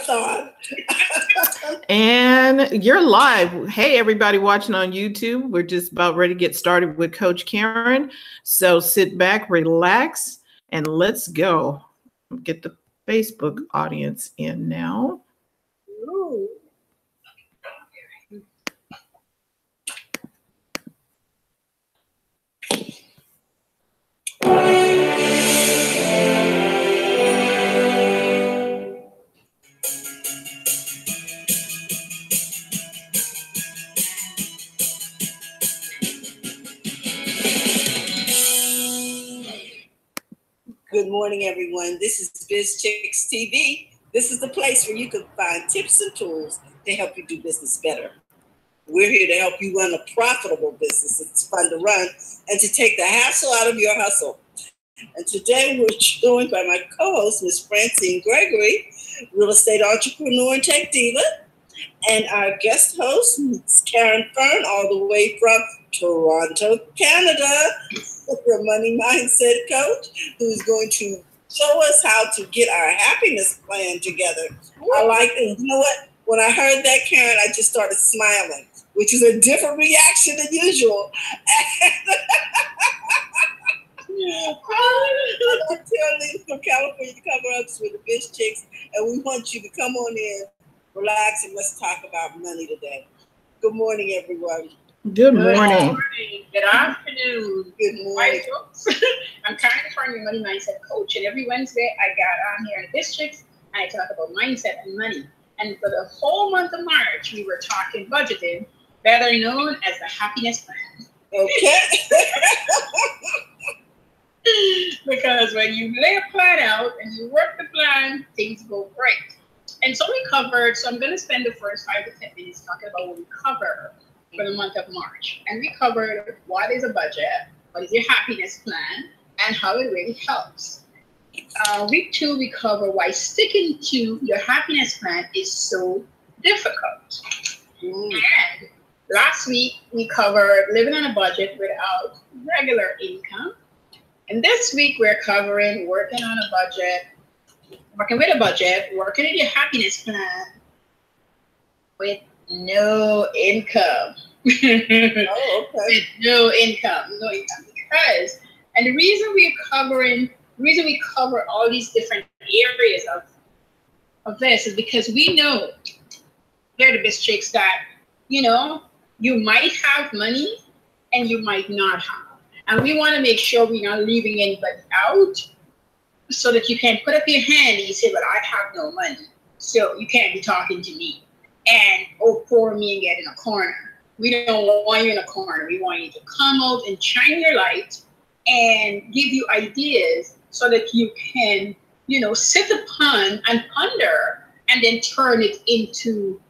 marathon. And you're live. Hey, everybody watching on YouTube. We're just about ready to get started with Coach Karen. So sit back, relax, and let's go. Get the Facebook audience in now. Ooh. Good morning, everyone. This is Biz Chicks TV. This is the place where you can find tips and tools to help you do business better. We're here to help you run a profitable business. It's fun to run and to take the hassle out of your hustle. And today we're joined by my co-host, Ms. Francine Gregory, real estate entrepreneur and tech diva, and our guest host, Ms. Karen Fern, all the way from Toronto, Canada, the money mindset coach, who's going to show us how to get our happiness plan together. I like it. You know what? When I heard that, Karen, I just started smiling, which is a different reaction than usual. I'm Lynn from California to cover ups with the Biz Chicks, and we want you to come on in, relax, and let's talk about money today. Good morning, everyone. Good morning. Good afternoon. Good morning. Hi, folks. I'm Karen Fern, your money mindset coach, and every Wednesday I got on here in the Biz Chicks and I talk about mindset and money. And for the whole month of March, we were talking budgeting, better known as the happiness plan. Okay. Because when you lay a plan out and you work the plan, things go great. And so we covered, so I'm going to spend the first 5 to 10 minutes talking about what we cover for the month of March. And we covered what is a budget, what is your happiness plan, and how it really helps. Week 2, we cover why sticking to your happiness plan is so difficult. And last week, we covered living on a budget without regular income. And this week, we're covering working on a budget, working with a budget, working in your happiness plan with no income. Oh, okay. With no income. Because, and the reason we cover all these different areas of this is because we know, here the Biz Chicks, that, you know, you might have money and you might not have. And we want to make sure we're not leaving anybody out so that you can put up your hand and you say, well, I have no money, so you can't be talking to me. And, oh, poor me, and get in a corner. We don't want you in a corner. We want you to come out and shine your light and give you ideas so that you can, you know, sit upon and ponder and then turn it into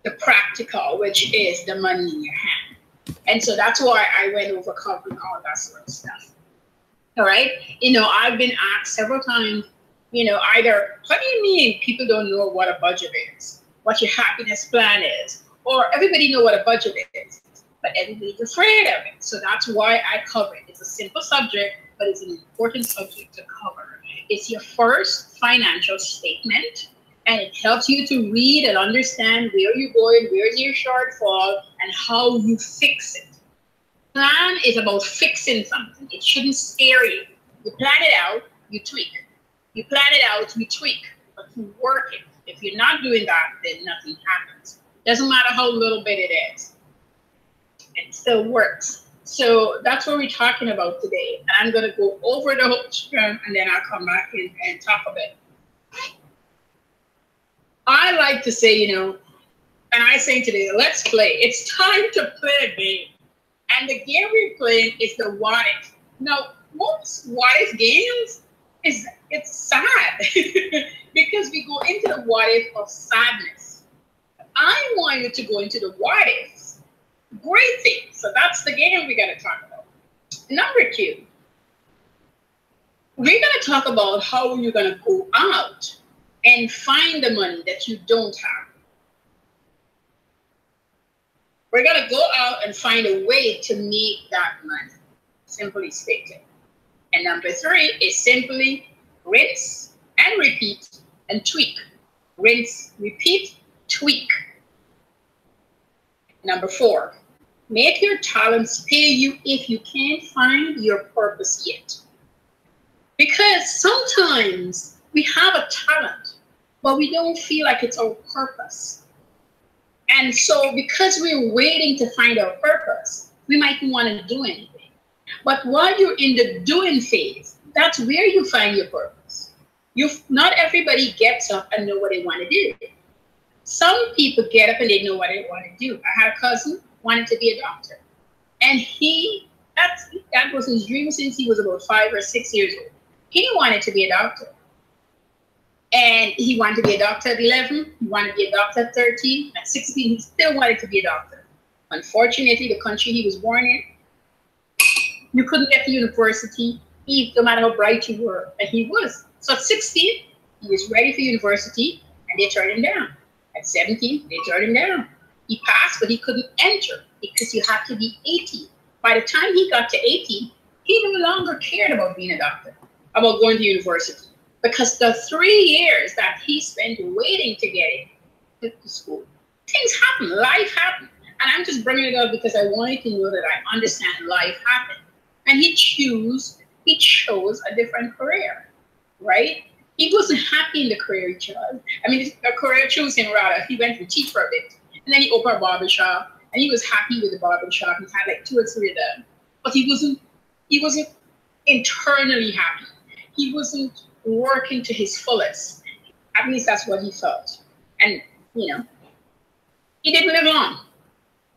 the practical, which is the money in your hand. And so that's why I went over covering all that sort of stuff. All right. You know, I've been asked several times, you know, either, what do you mean people don't know what a budget is, what your happiness plan is, or everybody know what a budget is, but everybody's afraid of it. So that's why I cover it. It's a simple subject, but it's an important subject to cover. It's your first financial statement, and it helps you to read and understand where you're going, where's your shortfall, and how you fix it. Plan is about fixing something. It shouldn't scare you. You plan it out, you tweak. You plan it out, you tweak, but you work it. If you're not doing that, then nothing happens. Doesn't matter how little bit it is. It still works. So that's what we're talking about today. And I'm going to go over the whole term, and then I'll come back and talk a bit. I like to say, you know, and I say today, let's play. It's time to play a game. And the game we're playing is the what if. Now, most what if games, it's sad because we go into the what if of sadness. I want you to go into the what ifs. Great things. So that's the game we're going to talk about. Number 2, we're going to talk about how you're going to go out and find the money that you don't have. We're going to go out and find a way to make that money, simply stated. And number 3 is simply rinse and repeat and tweak. rinse, repeat, tweak. Number 4, make your talents pay you if you can't find your purpose yet. Because sometimes we have a talent, but we don't feel like it's our purpose. And so because we're waiting to find our purpose, we might want to do anything. But while you're in the doing phase, that's where you find your purpose. Not everybody gets up and know what they want to do. Some people get up and they know what they want to do. I had a cousin wanted to be a doctor. And that was his dream since he was about 5 or 6 years old. He wanted to be a doctor. And he wanted to be a doctor at 11. He wanted to be a doctor at 13. At 16, he still wanted to be a doctor. Unfortunately, the country he was born in, you couldn't get to university, no matter how bright you were. And he was. So at 16, he was ready for university, and they turned him down. At 17, they turned him down. He passed, but he couldn't enter because you had to be 18. By the time he got to 18, he no longer cared about being a doctor, about going to university. Because the 3 years that he spent waiting to get into school, things happen, life happened. And I'm just bringing it up because I wanted to know that I understand life happened. And he chose a different career, right? He wasn't happy in the career he chose. I mean, a career chose him rather. He went to teach for a bit. And then he opened a barbershop. And he was happy with the barbershop. He had like 2 or 3 of them. But he wasn't internally happy. He wasn't working to his fullest. At least that's what he felt. And, you know, he didn't live long.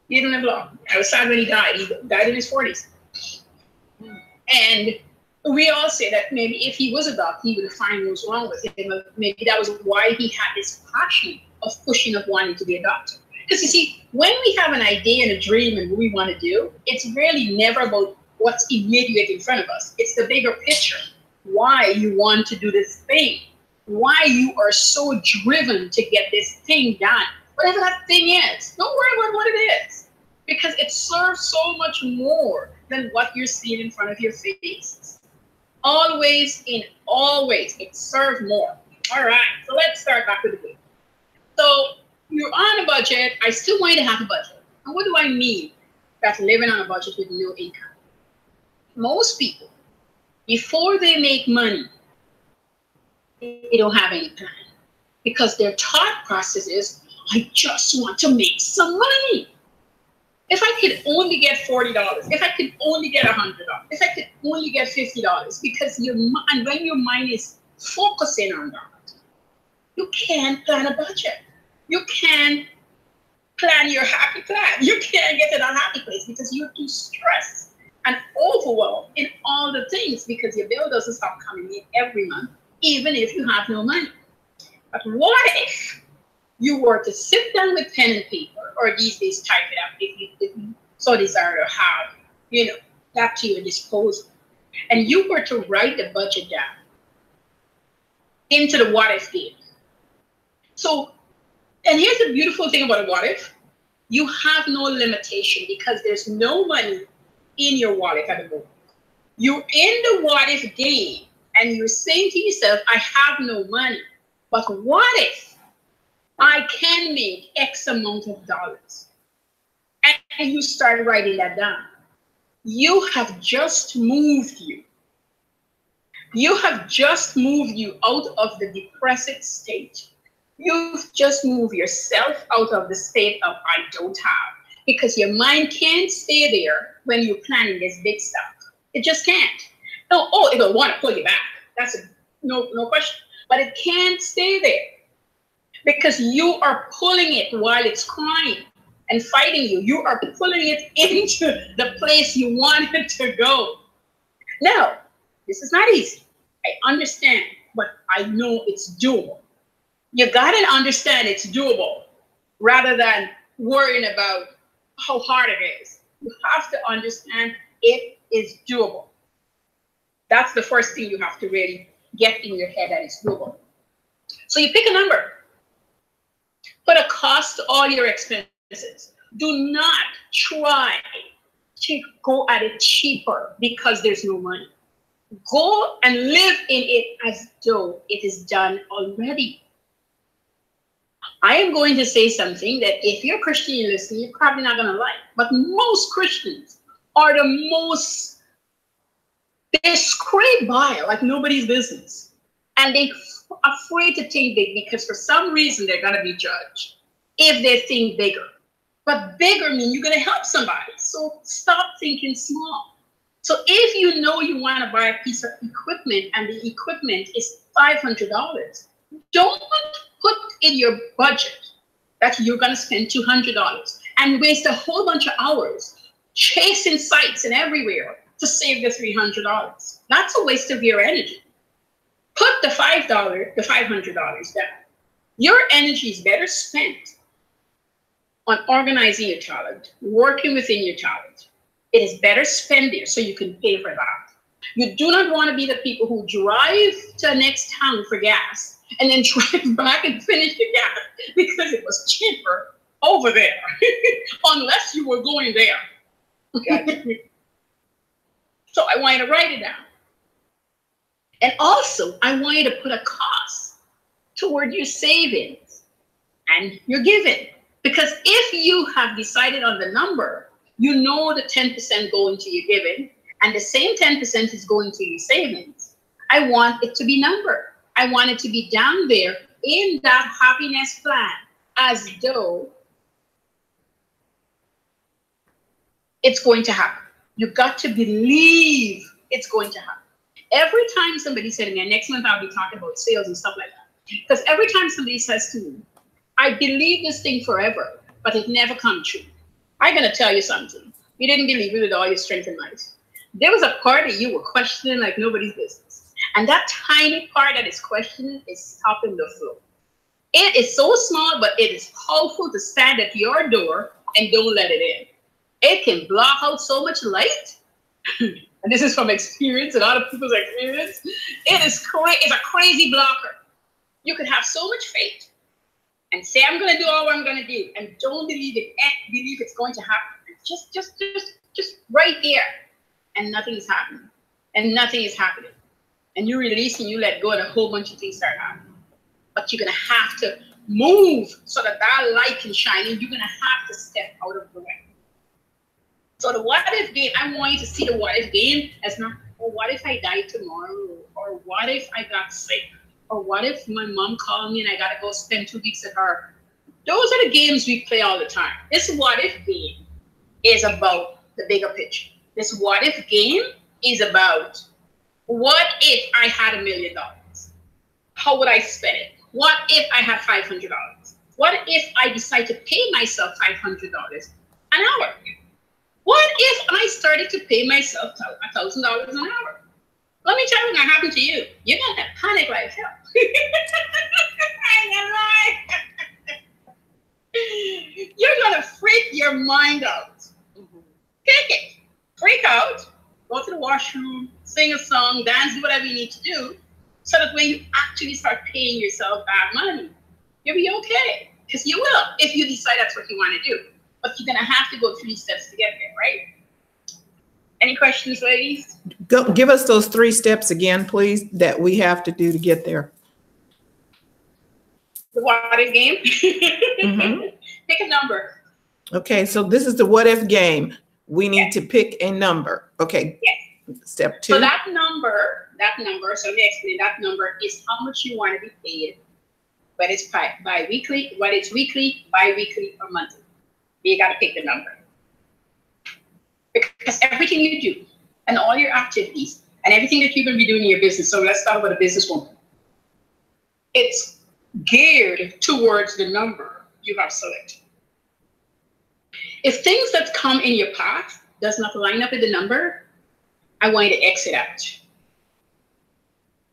He didn't live long. I was sad when he died. He died in his 40s. And we all say that maybe if he was a doctor, he would find what was wrong with him. Maybe that was why he had this passion of pushing, of wanting to be a doctor. Because you see, when we have an idea and a dream and what we want to do, it's really never about what's immediate in front of us. It's the bigger picture. Why you want to do this thing. Why you are so driven to get this thing done. Whatever that thing is. Don't worry about what it is. Because it serves so much more than what you're seeing in front of your face. Always, it serves more. All right, so let's start back with the book. So you're on a budget. I still want you to have a budget. And what do I mean that living on a budget with no income? Most people, before they make money, they don't have any plan. Because their thought process is, I just want to make some money. If I could only get $40, if I could only get $100, if I could only get $50, because and when your mind is focusing on that, you can't plan a budget. You can't plan your happy plan. You can't get to that happy place because you're too stressed and overwhelmed in all the things because your bill doesn't stop coming in every month, even if you have no money. But what if you were to sit down with pen and paper, or these days type it up if you so desire to have, that to your disposal, and you were to write the budget down into the what if game. So, and here's the beautiful thing about a what if. You have no limitation because there's no money in your what if at the moment. You're in the what if game and you're saying to yourself, I have no money, but what if I can make X amount of dollars? And you start writing that down. You have just moved you. You have just moved you out of the depressive state. You've just moved yourself out of the state of I don't have. Because your mind can't stay there when you're planning this big stuff. It just can't. No, it'll want to pull you back. That's no question. But it can't stay there. Because you are pulling it while it's crying and fighting you. You are pulling it into the place you want it to go. Now, this is not easy. I understand, but I know it's doable. You gotta understand it's doable rather than worrying about how hard it is. You have to understand it is doable. That's the first thing you have to really get in your head, that it's doable. So you pick a number. Put a cost to all your expenses. Do not try to go at it cheaper because there's no money. Go and live in it as though it is done already. I am going to say something that if you're Christian, you listen, you're probably not going to like. But most Christians are the most, they scrape by like nobody's business. And they're afraid to think big because for some reason they're going to be judged if they think bigger. But bigger means you're going to help somebody. So stop thinking small. So if you know you want to buy a piece of equipment and the equipment is $500, don't put in your budget that you're going to spend $200 and waste a whole bunch of hours chasing sites and everywhere to save the $300. That's a waste of your energy. Put the $500 down. Your energy is better spent on organizing your talent, working within your talent. It is better spent there so you can pay for that. You do not want to be the people who drive to the next town for gas and then drive back and finish the gas because it was cheaper over there, unless you were going there. So I want you to write it down. And also, I want you to put a cost toward your savings and your giving. Because if you have decided on the number, you know the 10% going to your giving, and the same 10% is going to your savings. I want it to be numbered. I want it to be down there in that happiness plan, as though it's going to happen. You've got to believe it's going to happen. Every time somebody said to me, and next month I'll be talking about sales and stuff like that, because every time somebody says to me, I believe this thing forever, but it never comes true. I'm going to tell you something. You didn't believe it with all your strength and might. There was a part that you were questioning like nobody's business. And that tiny part that is questioning is stopping the flow. It is so small, but it is powerful to stand at your door and don't let it in. It can block out so much light. And this is from experience and other people's experience. It's a crazy blocker. You can have so much faith and say, I'm going to do all what I'm going to do, and don't believe it, and believe it's going to happen. Just right there, and nothing is happening, and nothing is happening. And you release and you let go, and a whole bunch of things start happening. But you're going to have to move so that that light can shine, and you're going to have to step out of the way. So the what if game, I want you to see the what if game as not, oh, what if I die tomorrow? Or what if I got sick? Or what if my mom called me and I got to go spend 2 weeks with her? Those are the games we play all the time. This what if game is about the bigger picture. This what if game is about, what if I had $1 million? How would I spend it? What if I had $500? What if I decide to pay myself $500 an hour? What if I started to pay myself $1,000 an hour? Let me tell you what's gonna happen to you. You're gonna panic like hell. I ain't gonna lie. You're gonna freak your mind out. Take it. Freak out. Go to the washroom, sing a song, dance, do whatever you need to do, so that when you actually start paying yourself back money, you'll be okay. Because you will, if you decide that's what you want to do. But you're gonna have to go 3 steps to get there, right? Any questions, ladies? Go, give us those 3 steps again, please, that we have to do to get there. The what if game. Pick a number. Okay, so this is the what if game. We need to pick a number. Okay. Yes. Step 2. So that number, so let me explain, that number is how much you want to be paid, whether it's bi-weekly, whether it's weekly, bi-weekly, or monthly. You got to pick the number. Because everything you do and all your activities and everything that you're going to be doing in your business, so let's talk about a businesswoman. It's geared towards the number you have selected. If things that come in your path does not line up with the number, I want you to exit out.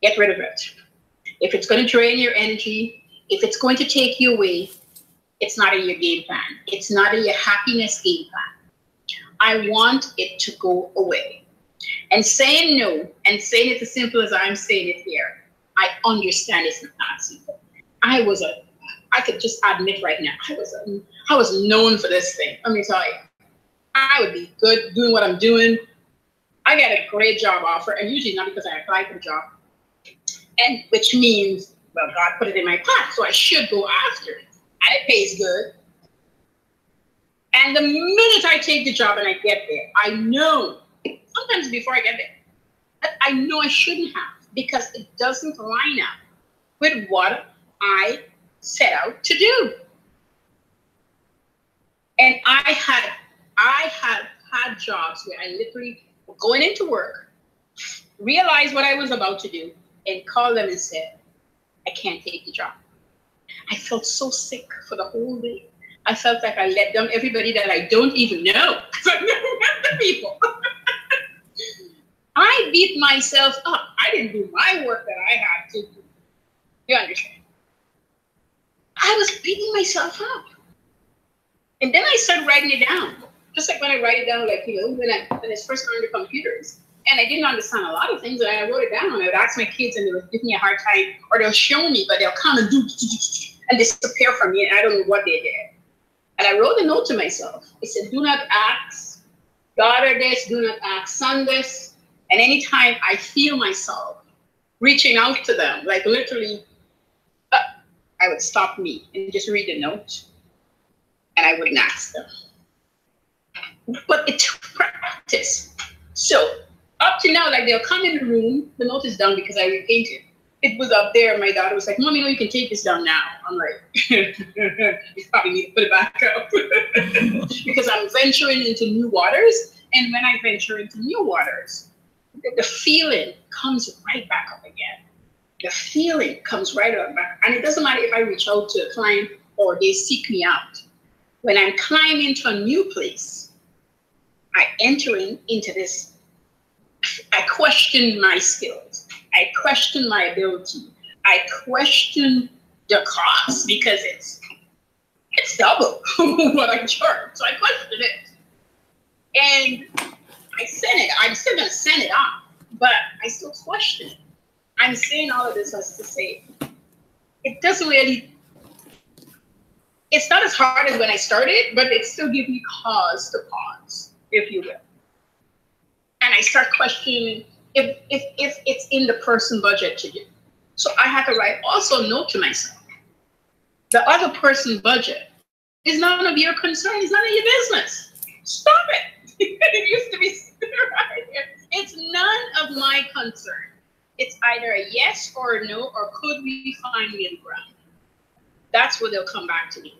Get rid of it. If it's going to drain your energy, if it's going to take you away, it's not in your game plan. It's not in your happiness game plan. I want it to go away. And saying no, and saying it as simple as I'm saying it here, I understand it's not simple. I could just admit right now, I was known for this thing. Let me tell you, I would be good doing what I'm doing. I got a great job offer, and usually not because I applied for the job, and which means, well, God put it in my path, so I should go after it. and it pays good. And the minute I take the job and I get there, I know, sometimes before I get there, that I know I shouldn't have, because it doesn't line up with what I set out to do. And I had had jobs where I literally were going into work, realized what I was about to do, and called them and said, I can't take the job. I felt so sick for the whole day. I felt like I let down everybody that I don't even know, because I've never met the people. I beat myself up. I didn't do my work that I had to do. You understand? I was beating myself up. And then I started writing it down. Just like when I write it down, like, you know, when I first learned the computers. And I didn't understand a lot of things, and I wrote it down. I would ask my kids, and they would give me a hard time, or they'll show me, but they'll come and do and disappear from me, and I don't know what they did. And I wrote a note to myself. I said, do not ask daughter this, do not ask son this. And anytime I feel myself reaching out to them, like literally, I would stop me and just read the note, and I wouldn't ask them. But it's practice. So up to now, like, they'll come in the room, the note is done because I repainted. It was up there. My daughter was like, Mom, you know, you can take this down now. I'm like, you probably need to put it back up. Because I'm venturing into new waters. And when I venture into new waters, the feeling comes right back up again. The feeling comes right up back. And it doesn't matter if I reach out to a client or they seek me out. When I'm climbing into a new place, I entering into this, I question my skills. I question my ability. I question the cost, because it's double what I charge. So I question it. And I send it. I'm still gonna send it off, but I still question it. I'm saying all of this as to say, it doesn't really, it's not as hard as when I started, but it still gives me cause to pause, if you will. And I start questioning if it's in the person budget to do. So I had to write also a note to myself. The other person's budget is none of your concern. It's none of your business. Stop it. It used to be right here. It's none of my concern. It's either a yes or a no, or could we find middle ground? That's what they'll come back to me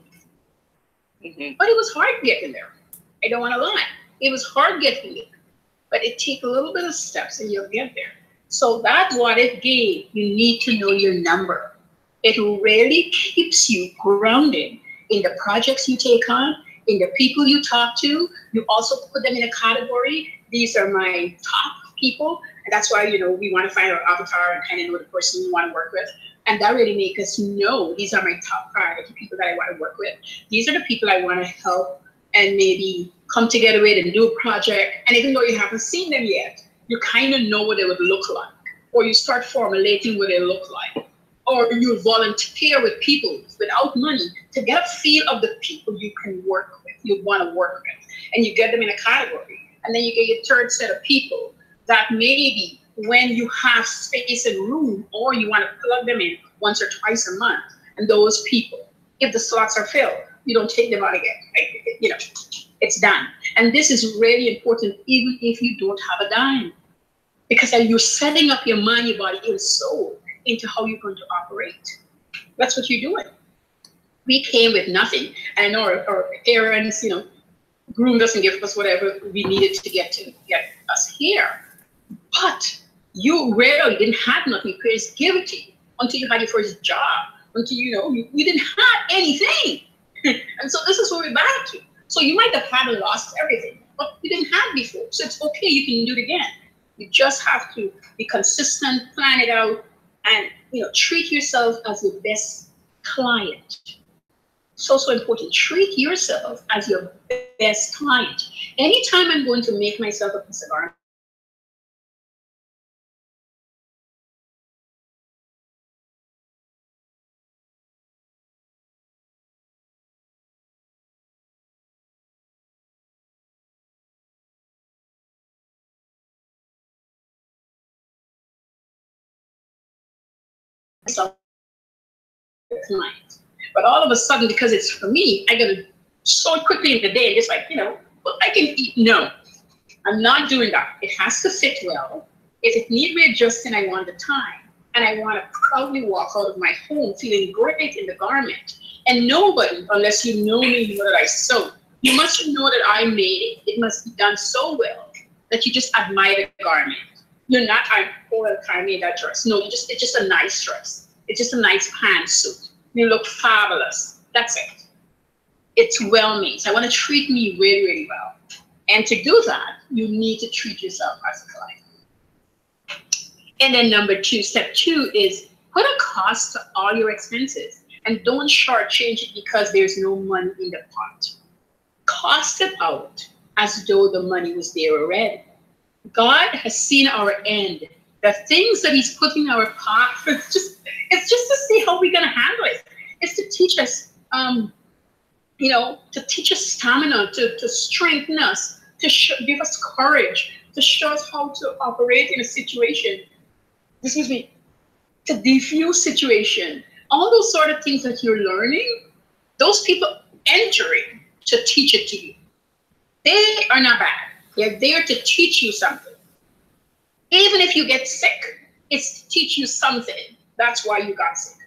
with. Mm-hmm. But it was hard getting there. I don't want to lie. It was hard getting there. But it takes a little bit of steps and you'll get there. So that's what it gave. You need to know your number. It really keeps you grounded in the projects you take on, in the people you talk to. You also put them in a category. These are my top people. And that's why, you know, we want to find our avatar and kind of know the person you want to work with. And that really makes us know these are my top priority people that I want to work with. These are the people I want to help and maybe come together with and do a project. And even though you haven't seen them yet, you kind of know what they would look like. Or you start formulating what they look like. Or you volunteer with people without money to get a feel of the people you can work with, you want to work with. And you get them in a category. And then you get your third set of people that maybe when you have space and room, or you want to plug them in once or twice a month. And those people, if the slots are filled, you don't take them out again. You know, it's done. And this is really important, even if you don't have a dime, because you're setting up your mind, your body, your soul into how you're going to operate. That's what you're doing. We came with nothing, and our parents, you know, groomed us and gave us whatever we needed to get us here. But you rarely didn't have nothing. Parents give it to you until you had your first job, until you didn't have anything. And so this is where we're back to. So you might have had and lost everything, but you didn't have before. So it's okay, you can do it again. You just have to be consistent, plan it out, and treat yourself as your best client. So important. Treat yourself as your best client. Anytime I'm going to make myself a piece of art, myself a client. But all of a sudden, because it's for me, I gotta so quickly in the day, just like, well, I can eat. No, I'm not doing that. It has to fit well. If it needs readjusting, I want the time. And I want to proudly walk out of my home feeling great in the garment. And nobody, unless you know me, know that I sewed. You must know that I made it. It must be done so well that you just admire the garment. You're not, I made that dress. No, it's just a nice dress. It's just a nice pantsuit. You look fabulous. That's it. It's well made. So I want to treat me really, really well. And to do that, you need to treat yourself as a client. And then number two, step two is put a cost to all your expenses and don't shortchange it because there's no money in the pot. Cost it out as though the money was there already. God has seen our end. The things that he's putting in our pot, it's just to see how we're going to handle it. It's to teach us, to teach us stamina, to strengthen us, to give us courage, to show us how to operate in a situation. To defuse situation. All those sort of things that you're learning, those people entering to teach it to you. They are not bad. They're there to teach you something. Even if you get sick, it's to teach you something. That's why you got sick.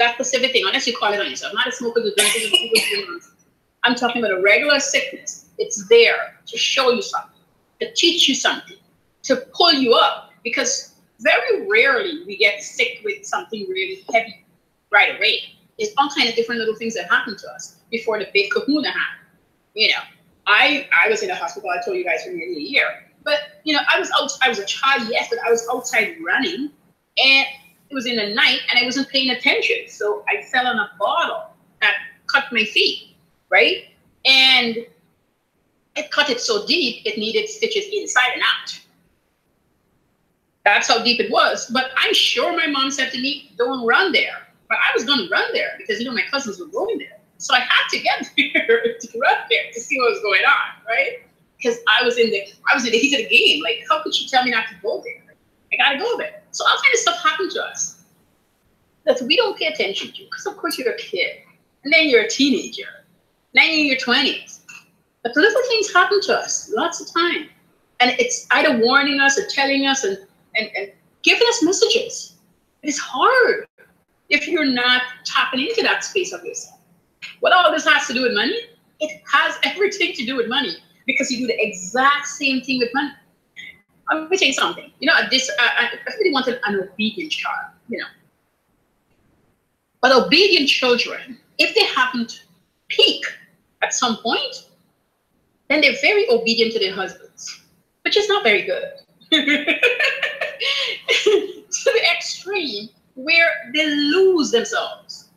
That specific thing, unless you call it on yourself. Not a smoker, the drinker, I'm talking about a regular sickness. It's there to show you something, to teach you something, to pull you up. Because very rarely we get sick with something really heavy right away. There's all kinds of different little things that happen to us before the big kahuna happened. I was in the hospital, I told you guys, for nearly a year. But, I was a child, yes, but I was outside running, and it was in the night, and I wasn't paying attention. So I fell on a bottle that cut my feet, right? And it cut it so deep, it needed stitches inside and out. That's how deep it was. But I'm sure my mom said to me, don't run there. But I was going to run there because, my cousins were going there. So I had to get there to run there to see what was going on, right? Because I was in the heat of the game. Like, how could she tell me not to go there? I got to go there. So all kind of stuff happened to us that we don't pay attention to. Because, of course, you're a kid. And then you're a teenager. Then you're in your 20s. But the little things happen to us lots of time. And it's either warning us or telling us and giving us messages. It's hard if you're not tapping into that space of yourself. What all this has to do with money? It has everything to do with money because you do the exact same thing with money. Let me tell you something. I really wanted an obedient child, But obedient children, if they happen to peak at some point, then they're very obedient to their husbands, which is not very good. To the extreme where they lose themselves.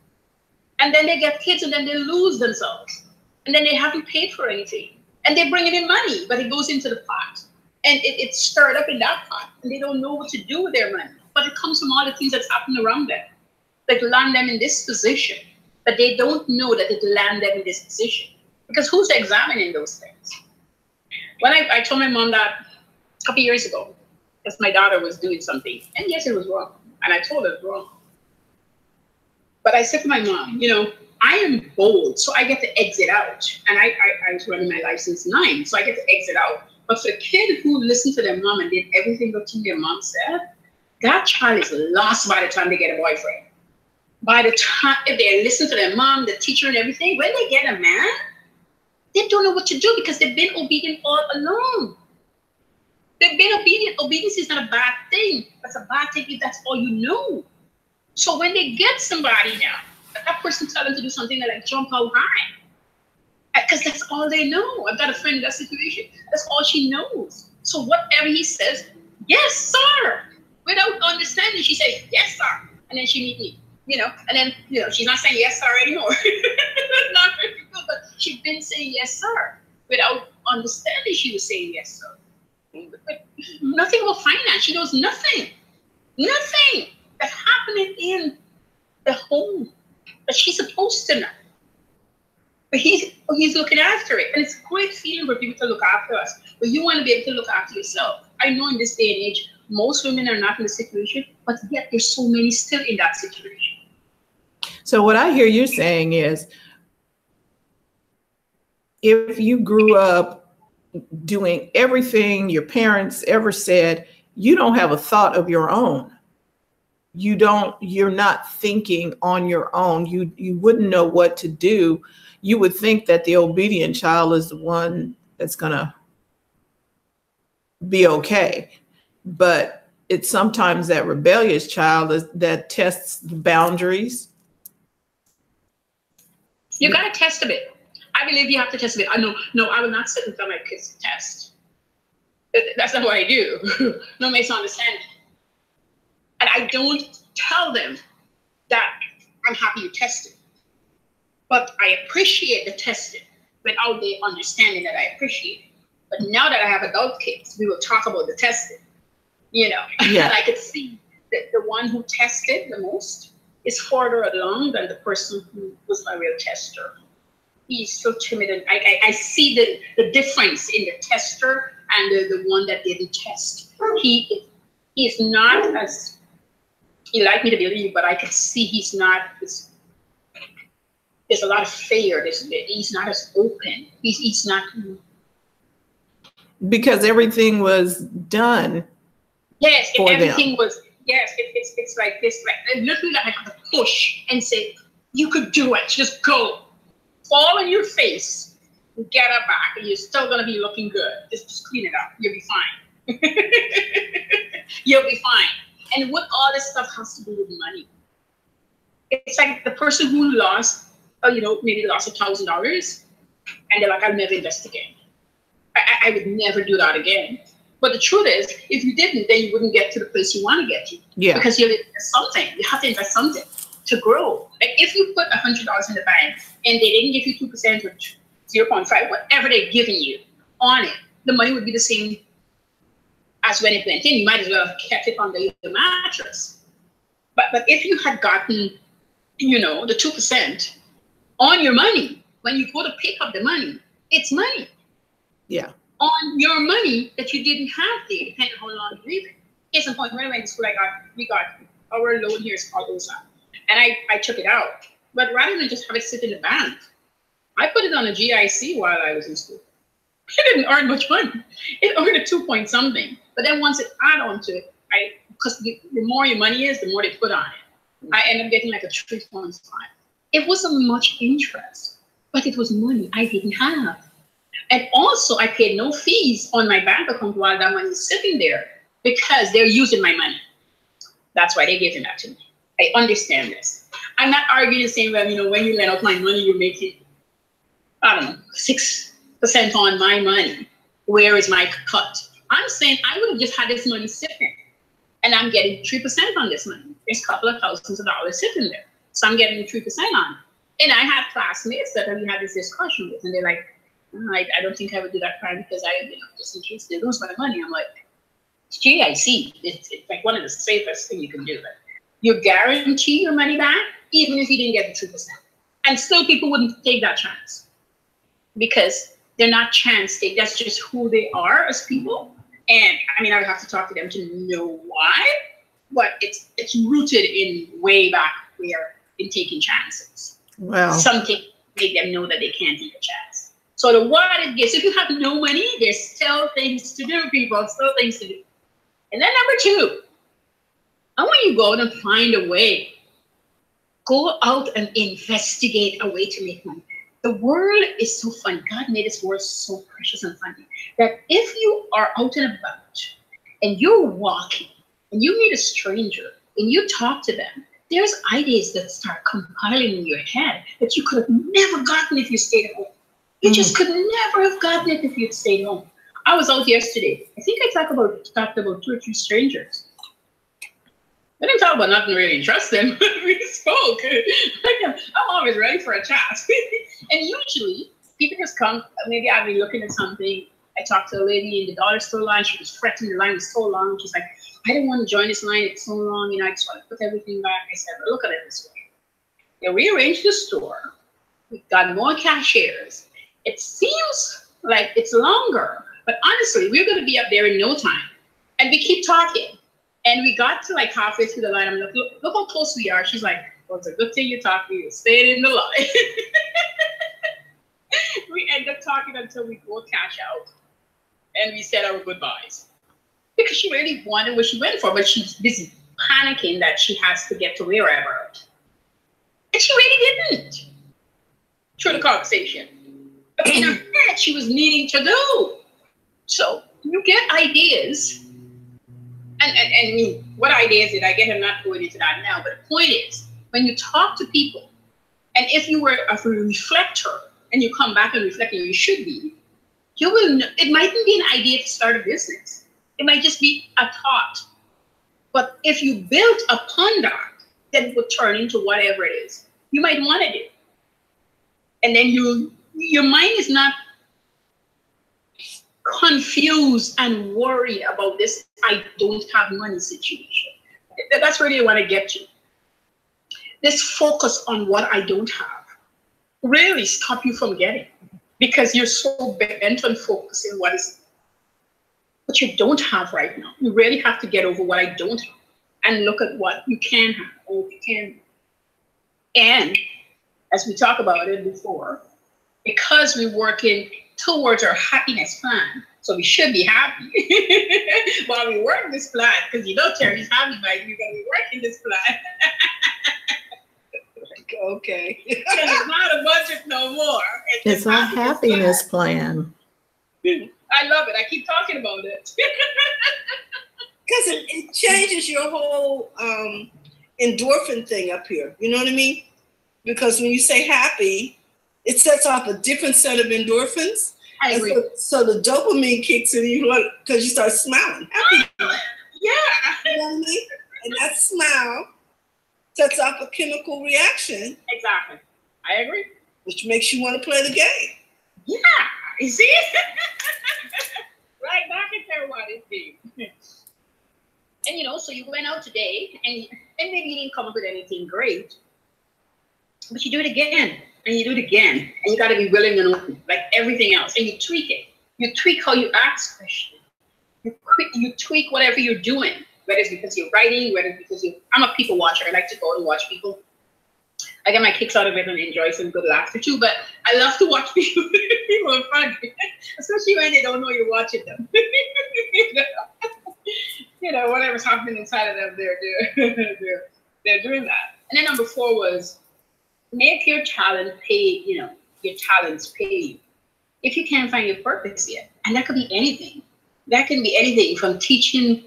And then they get kids and then they lose themselves. And then they haven't paid for anything. And they bring in money, but it goes into the pot. And it's stirred up in that pot. And they don't know what to do with their money. But it comes from all the things that's happened around them. That land them in this position. But they don't know that it land them in this position. Because who's examining those things? When I told my mom that a couple years ago, because my daughter was doing something. And yes, it was wrong. And I told her it was wrong. But I said to my mom, I am bold, so I get to exit out. And I was running my life since 9, so I get to exit out. But for a kid who listened to their mom and did everything that their mom said, that child is lost by the time they get a boyfriend. By the time, if they listen to their mom, the teacher and everything, when they get a man, they don't know what to do because they've been obedient all along. They've been obedient. Obedience is not a bad thing. That's a bad thing if that's all you know. So when they get somebody now, that person tell them to do something like jump out high. Because that's all they know. I've got a friend in that situation. That's all she knows. So whatever he says, yes, sir. Without understanding, she says, yes, sir. And then she meet me, And then, she's not saying yes, sir anymore. That's not very good. But she's been saying yes, sir. Without understanding, she was saying yes, sir. But nothing about finance. She knows nothing. Nothing that's happening in the home that she's supposed to know. But he's looking after it. And it's a great feeling for people to look after us. But you want to be able to look after yourself. I know in this day and age, most women are not in the situation, but yet there's so many still in that situation. So what I hear you saying is, if you grew up doing everything your parents ever said, you don't have a thought of your own. You're not thinking on your own. You wouldn't know what to do. You would think that the obedient child is the one that's gonna be okay. But it's sometimes that rebellious child that tests the boundaries. You got to test a bit. I believe you have to test a bit. No, I will not sit and tell my kids to test. That's not what I do. No misunderstanding. And I don't tell them that I'm happy you tested. But I appreciate the testing without the understanding that I appreciate it. But now that I have adult kids, we will talk about the testing. You know, yeah. And I could see that the one who tested the most is further along than the person who was my real tester. He's so timid, and I see the difference in the tester and the one that didn't test. He is not as, he liked me to believe, but I could see he's not as, there's a lot of fear. He's not as open. He's not. Because everything was done. Yes, for everything them. was, yes, it's like this, like literally like I have to push and say, you could do it, just go. Fall on your face, get up back, and you're still gonna be looking good. Just clean it up, you'll be fine. You'll be fine. And what all this stuff has to do with money. It's like the person who lost, maybe lost $1,000, and they're like, I'll never invest again. I would never do that again. But the truth is, if you didn't, then you wouldn't get to the place you want to get to. Yeah. Because you invest something. You have to invest something to grow. Like if you put $100 in the bank and they didn't give you 2% or 0.5, whatever they're giving you on it, the money would be the same as when it went in. You might as well have kept it under your mattress. But if you had gotten, the 2% on your money, when you go to pick up the money, it's money. Yeah. On your money that you didn't have there, depending on how long you leave it. Case in point, when I went to school, we got our loan here is called OSA. And I took it out. But rather than just have it sit in the bank, I put it on a GIC while I was in school. It didn't earn much money. It earned a 2 point something. But then once it add on to it, because the more your money is, the more they put on it. I ended up getting like a 3.5. It wasn't much interest, but it was money I didn't have. And also, I paid no fees on my bank account while that money is sitting there because they're using my money. That's why they're giving that to me. I understand this. I'm not arguing the same way, when you lend out my money, you're making, 6% on my money. Where is my cut? I'm saying I would have just had this money sitting and I'm getting 3% on this money. There's a couple of thousands of dollars sitting there. So I'm getting 3% on it. And I had classmates that we had this discussion with, and they're like, I don't think I would do that crime because just in case they lose my money. I'm like, gee, I see. It's like one of the safest things you can do. Like, you guarantee your money back, even if you didn't get the 2%. And still people wouldn't take that chance because they're not chance take. That's just who they are as people. And I would have to talk to them to know why, but it's rooted in way back where in taking chances. Wow. Something make them know that they can't take a chance. So the what it gives, if you have no money, there's still things to do, people, still things to do. And then number 2, I want you to go out and find a way. Go out and investigate a way to make money. The world is so funny. God made this world so precious and funny that if you are out and about and you're walking and you meet a stranger and you talk to them, there's ideas that start compiling in your head that you could have never gotten if you stayed at home. You just could never have gotten it if you'd stayed home. I was out yesterday. I think I talked about 2 or 3 strangers. I didn't talk about nothing really interesting. We spoke. I'm always ready for a chat. And usually, people just come, maybe I'll be looking at something. I talked to a lady in the dollar store line. She was fretting. The line was so long. She's like, I didn't want to join this line. It's so long. I just want to put everything back. I said, well, look at it this way. They rearranged the store. We've got more cashiers. It seems like it's longer, but honestly, we're going to be up there in no time. And we keep talking. And we got to like halfway through the line. I'm like, look how close we are. She's like, Well, it's a good thing you talked to me. You stayed in the line. We end up talking until we both cash out. And we said our goodbyes. Because she really wanted what she went for, but she's busy panicking that she has to get to wherever. And she really didn't. Through the conversation. But in her head, she was needing to do. So you get ideas. And what ideas did I get? I'm not going into that now. But the point is, when you talk to people, and if you were a reflector, and you come back and reflect, and you should be, you will. It mightn't be an idea to start a business. It might just be a thought. But if you build upon that, then it will turn into whatever it is you might want to do. And then your mind is not confused and worried about this I don't have money situation. That's where you want to get to. This focus on what I don't have really stop you from getting, because you're so bent on focusing what you don't have right now. You really have to get over what I don't have and look at what you can have or what you can. And as we talked about it before, because we're working towards our happiness plan, so we should be happy while we work this plan, because you know Terry's happy by you're going to be working this plan. Okay. It's not a budget no more. It's a happiness plan. I love it. I keep talking about it. Because it changes your whole endorphin thing up here. You know what I mean? Because when you say happy, it sets off a different set of endorphins. I agree. So the dopamine kicks in because you start smiling. Happy. Yeah. You know what I mean? And that smile sets off a chemical reaction. Exactly. I agree. Which makes you want to play the game. Yeah. You see? Right back into what it's game. And so you went out today and maybe you didn't come up with anything great, but you do it again and you do it again, and you got to be willing and open, like everything else, and you tweak it. You tweak how you ask questions. You tweak whatever you're doing, whether it's because you're writing, whether it's because I'm a people watcher. I like to go and watch people. I get my kicks out of it and enjoy some good laughter too, but I love to watch people. People are funny, especially when they don't know you're watching them. Whatever's happening inside of them, they're doing that. And then number 4 was make your talent pay, your talents pay you. If you can't find your purpose yet, and that could be anything. That can be anything from teaching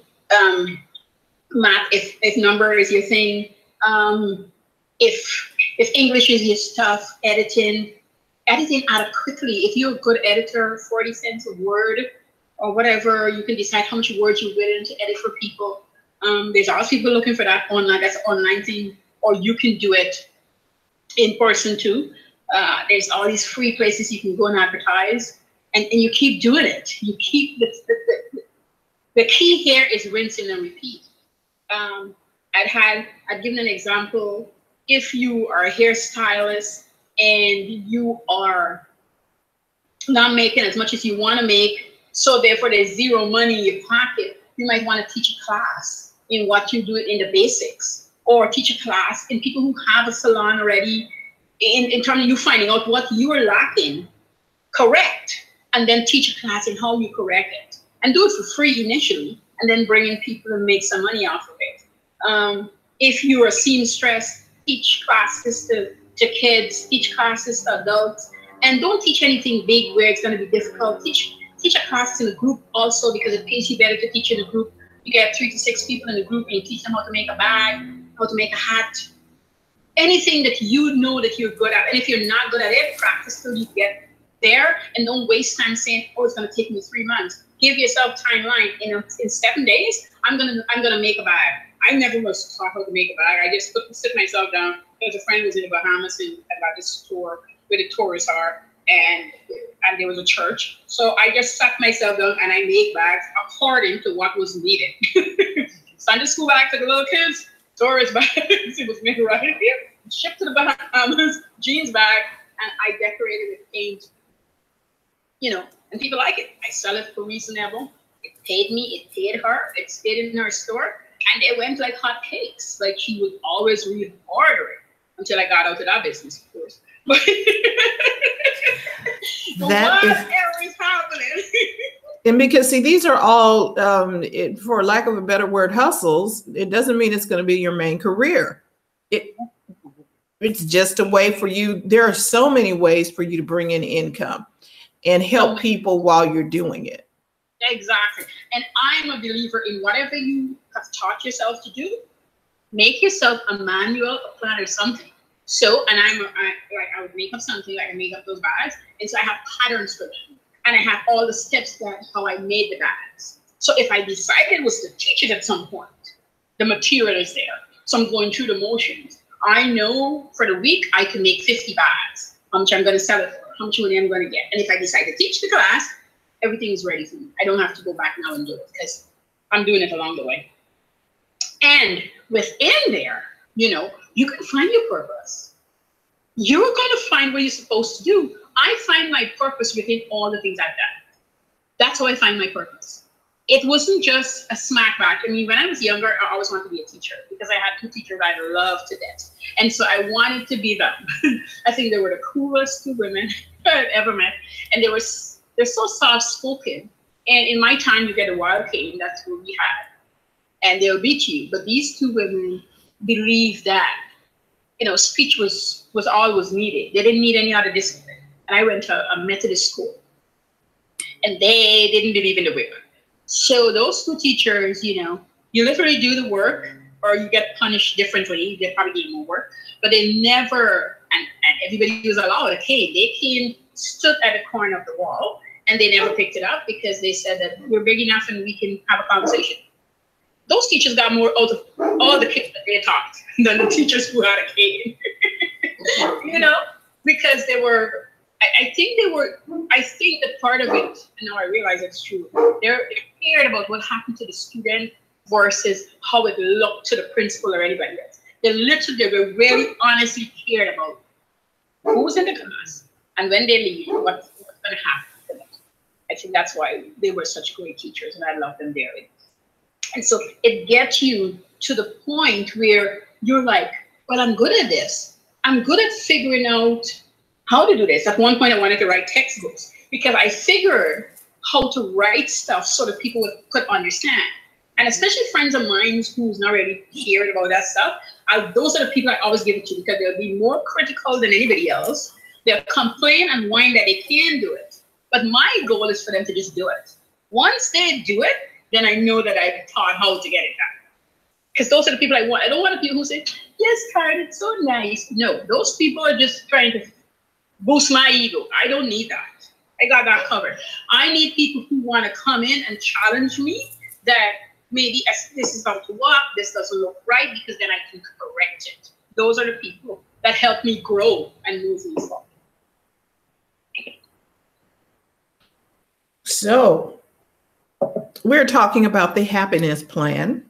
math, if number is your thing, if English is your stuff, editing out quickly. If you're a good editor, 40 cents a word or whatever, you can decide how much words you're willing to edit for people. There's always people looking for that online, that's an online thing, or you can do it in person too. There's all these free places you can go and advertise, and you keep doing it. You keep the key here is rinsing and repeat. I'd given an example. If you are a hairstylist and you are not making as much as you want to make, so therefore there's zero money in your pocket, you might want to teach a class in what you do in the basics, or teach a class in people who have a salon already, in terms of you finding out what you are lacking, correct, and then teach a class in how you correct it, and do it for free initially, and then bring in people and make some money off of it. If you're a seamstress, teach classes to kids, teach classes to adults, and don't teach anything big where it's going to be difficult. Teach a class in a group also, because it pays you better to teach in a group. You get 3 to 6 people in the group and you teach them how to make a bag, how to make a hat, anything that you know that you're good at. And if you're not good at it, practice till you get there, and don't waste time saying, oh, it's going to take me 3 months. Give yourself timeline. In 7 days, I'm gonna make a bag. I never was taught how to make a bag. I just sit myself down. There's a friend who was in the Bahamas and about this store where the tourists are, and there was a church. So I just sat myself down and I made bags according to what was needed. Sunday school bag for the little kids, tourist bags, it was made right here, shipped to the Bahamas, jeans bag, and I decorated with paint, and people like it. I sell it for reasonable. It paid me, it paid her, it stayed in her store, and it went like hot cakes. Like she would always reorder it. until I got out of that business, of course. But that whatever is happening. And because see, these are all, for lack of a better word, hustles. It doesn't mean it's going to be your main career. It's just a way for you. There are so many ways for you to bring in income and help people while you're doing it. Exactly. And I'm a believer in whatever you have taught yourself to do, make yourself a manual, a plan, or something. So, and I would make up something, like I make up those bags. And so I have patterns for them. And I have all the steps that how I made the bags. So if I decided was to teach it at some point, the material is there. So I'm going through the motions. I know for the week I can make 50 bags. How much I'm going to sell it for, how much money I'm going to get. And if I decide to teach the class, everything is ready for me. I don't have to go back now and do it because I'm doing it along the way. And within there, you know, you can find your purpose. You're going to find what you're supposed to do. I find my purpose within all the things I've done. That's how I find my purpose. It wasn't just a smack back. I mean, when I was younger, I always wanted to be a teacher because I had two teachers I loved to death. And so I wanted to be them. I think they were the coolest two women I've ever met. And they're so soft-spoken. And in my time, you get a wild cane. That's what we had. And they'll beat you. But these two women believed that, you know, speech was all was needed. They didn't need any other discipline. And I went to a Methodist school. And they didn't believe in the women. So those two teachers, you know, you literally do the work or you get punished differently. They probably get more work. But they never, and everybody was allowed a cane. They came, stood at the corner of the wall, and they never picked it up because they said that we're big enough and we can have a conversation. Those teachers got more out of all the kids that they taught than the teachers who had a cane. You know, because they were, I think that part of it, and now I realize it's true, they cared about what happened to the student versus how it looked to the principal or anybody else. They were really honestly cared about who's in the class and when they leave, what's going to happen to them. I think that's why they were such great teachers, and I love them dearly. And so it gets you to the point where you're like, well, I'm good at this. I'm good at figuring out how to do this. At one point, I wanted to write textbooks because I figured how to write stuff so that people could understand. And especially friends of mine who's not really cared about that stuff, those are the people I always give it to because they'll be more critical than anybody else. They'll complain and whine that they can't do it. But my goal is for them to just do it. Once they do it, then I know that I've taught how to get it done. Because those are the people I want. I don't want the people who say, yes, Karen, it's so nice. No, those people are just trying to boost my ego. I don't need that. I got that covered. I need people who want to come in and challenge me that maybe this is how to walk, this doesn't look right, because then I can correct it. Those are the people that help me grow and move me forward. So we're talking about the happiness plan,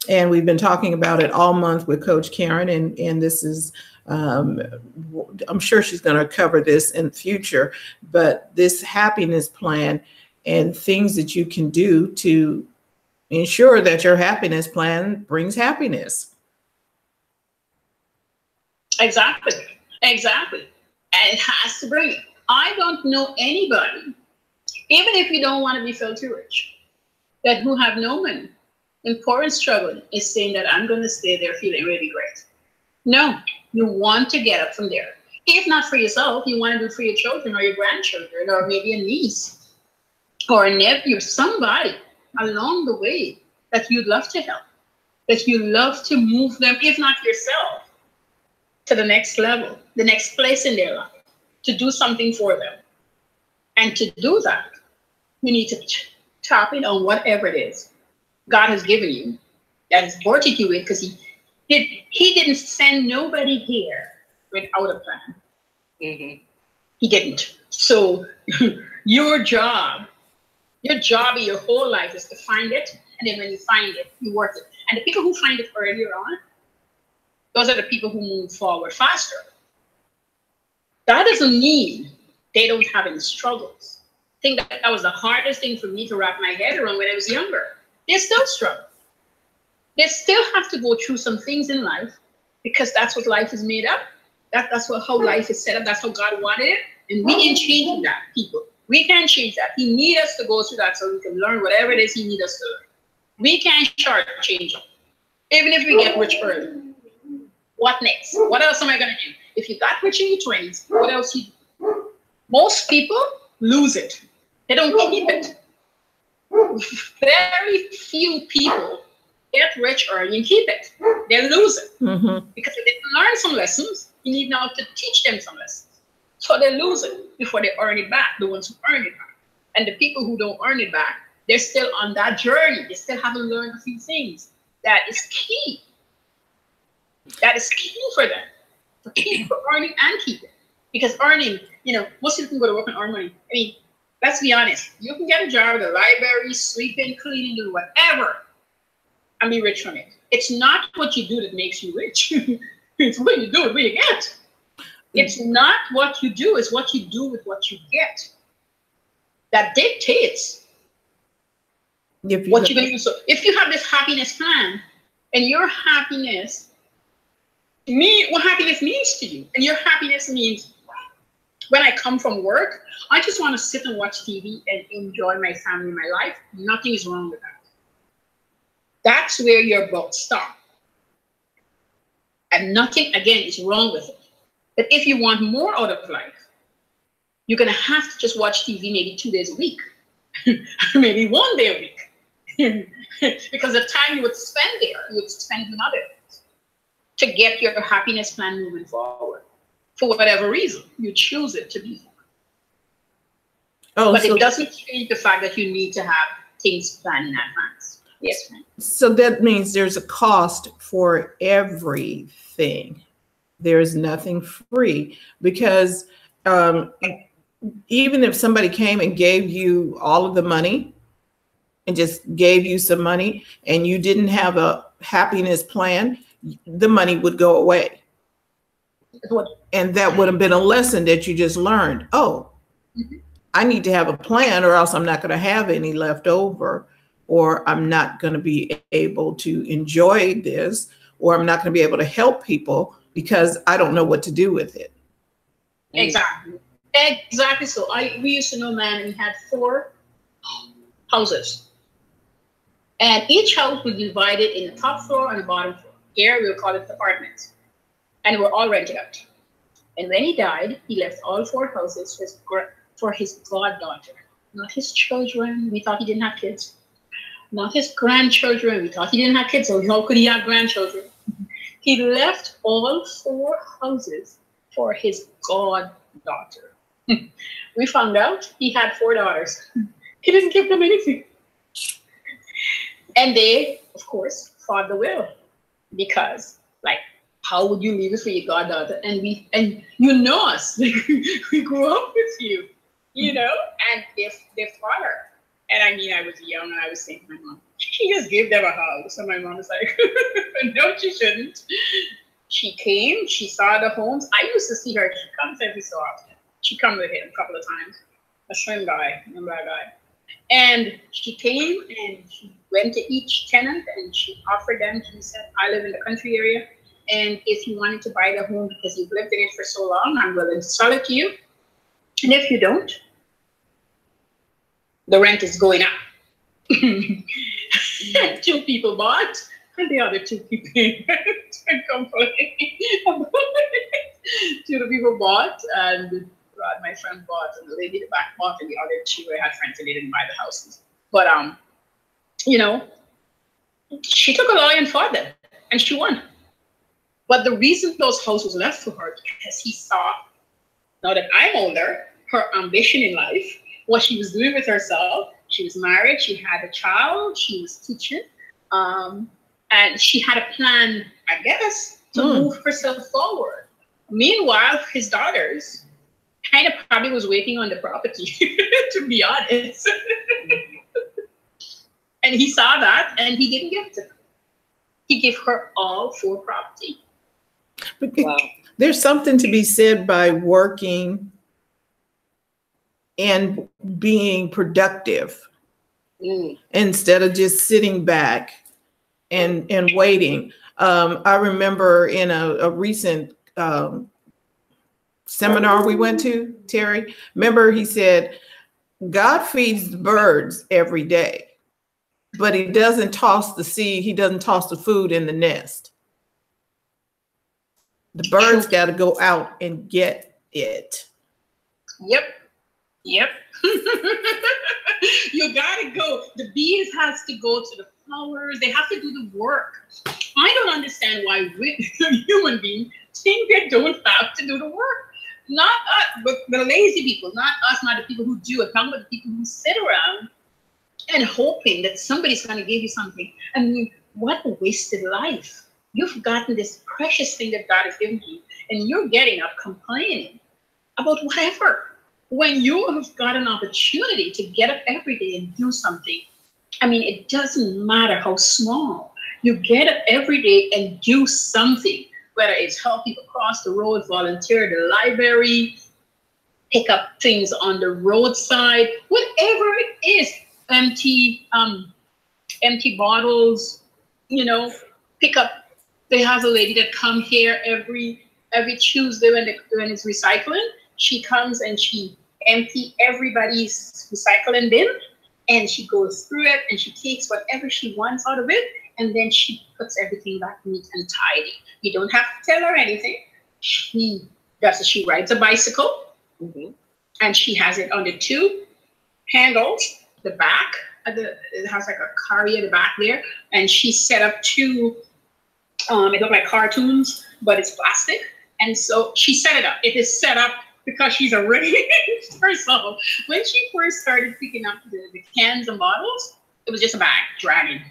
and we've been talking about it all month with Coach Karen, and this is, I'm sure she's going to cover this in the future, but this happiness plan and things that you can do to ensure that your happiness plan brings happiness. Exactly. And it has to bring it. I don't know anybody, even if you don't want to be filthy rich, that who have no money and poor and struggling is saying that I'm going to stay there feeling really great. No, you want to get up from there. If not for yourself, you want to do it for your children or your grandchildren or maybe a niece or a nephew, somebody along the way that you'd love to help, that you love to move them, if not yourself, to the next level, the next place in their life, to do something for them. And to do that, you need to tap in on whatever it is God has given you, that has brought you with, because he didn't send nobody here without a plan. Mm-hmm. He didn't. So your job in your whole life is to find it, and then when you find it, you work it. And the people who find it earlier on, those are the people who move forward faster. That doesn't mean they don't have any struggles. I think that was the hardest thing for me to wrap my head around when I was younger. They still struggle. They still have to go through some things in life because that's what life is made up. That's how life is set up. That's how God wanted it. And we can change that, people. We can change that. He needs us to go through that so we can learn whatever it is he needs us to learn. We can't shortchange him. Even if we get rich early. What next? What else am I going to do? If you got rich in your 20s, what else you do? Most people lose it. They don't keep it. Very few people get rich early and keep it. They lose it. Because if they learn some lessons, you need now to teach them some lessons. So they lose it before they earn it back, the ones who earn it back. And the people who don't earn it back, they're still on that journey. They still haven't learned a few things. That is key. That is key for them. To keep earning and keep it. Because earning, most people can go to work and earn money. I mean, let's be honest. You can get a job at the library, sweeping, cleaning, doing whatever, and be rich from it. It's not what you do that makes you rich. It's what you do with what you get. It's not what you do, it's what you do with what you get. That dictates what you're going to do. So if you have this happiness plan, and your happiness, what happiness means to you, and your happiness means, when I come from work, I just want to sit and watch TV and enjoy my family, my life. Nothing is wrong with that. That's where your boat stop. And nothing, again, is wrong with it. But if you want more out of life, you're going to have to just watch TV maybe 2 days a week, maybe 1 day a week. Because the time you would spend there, you would spend doing other things to get your happiness plan moving forward. For whatever reason, you choose it to be. But it doesn't change the fact that you need to have things planned in advance. Yes, ma'am. So that means there's a cost for everything. There's nothing free, because even if somebody came and gave you all of the money and just gave you some money and you didn't have a happiness plan, the money would go away. And that would have been a lesson that you just learned. Oh, I need to have a plan, or else I'm not going to have any left over, or I'm not going to be able to enjoy this, or I'm not going to be able to help people because I don't know what to do with it. Exactly. Exactly. So we used to know a man, and he had 4 houses. And each house was divided in the top floor and the bottom floor. Here we'll call it apartments. And we're all rented out. And when he died, he left all 4 houses for his goddaughter. Not his children. We thought he didn't have kids. Not his grandchildren. We thought he didn't have kids, so how could he have grandchildren? He left all 4 houses for his goddaughter. We found out he had 4 daughters. He didn't give them anything. And they, of course, fought the will. Because, how would you leave it for your goddaughter? And you know us. We grew up with you, and they fought her. And I was young, and I was saying to my mom, she just gave them a house. And my mom was like, no, she shouldn't. She came, she saw the homes. I used to see her. She comes every so often. She come with him a couple of times. A slim guy, a black guy. And she came and she went to each tenant and she offered them. She said, I live in the country area. And if you wanted to buy the home because you've lived in it for so long, I'm willing to sell it to you. And if you don't, the rent is going up. 2 people bought, and the other 2 people complained. 2 people bought, and my friend bought, and the lady in the back bought, and the other 2 I had friends and they didn't buy the houses. But she took a lawyer and fought them, and she won. But the reason those houses were left for her, because he saw, now that I'm older, her ambition in life, what she was doing with herself. She was married, she had a child, she was teaching, and she had a plan, I guess, to move herself forward. Meanwhile, his daughters kind of probably was waiting on the property, to be honest. And he saw that, and he didn't give it to her. He gave her all 4 property. Wow. There's something to be said by working and being productive instead of just sitting back and waiting. I remember in a recent seminar we went to, Terry, remember he said, God feeds the birds every day, but he doesn't toss the seed. He doesn't toss the food in the nest. The birds got to go out and get it. Yep. Yep. You gotta go. The bees has to go to the flowers. They have to do the work. I don't understand why we human beings think they don't have to do the work. Not us, but the lazy people, not us, not the people who do it. Talking about the people who sit around and hoping that somebody's going to give you something. I mean, what a wasted life. You've gotten this precious thing that God has given you, and you're getting up complaining about whatever. When you have got an opportunity to get up every day and do something, I mean, it doesn't matter how small. You get up every day and do something, whether it's help people cross the road, volunteer at the library, pick up things on the roadside, whatever it is, empty bottles, you know, pick up. They have a lady that come here every Tuesday when it's recycling. She comes and she empty everybody's recycling bin, and she goes through it and she takes whatever she wants out of it, and then she puts everything back neat and tidy. You don't have to tell her anything. She does it. She rides a bicycle, and she has it on the two handles, the back. It has like a carrier at the back there, and she set up two. It look like cartoons, but it's plastic, and so she set it up. It is set up because she's already herself. When she first started picking up the cans and bottles, it was just a bag dragging.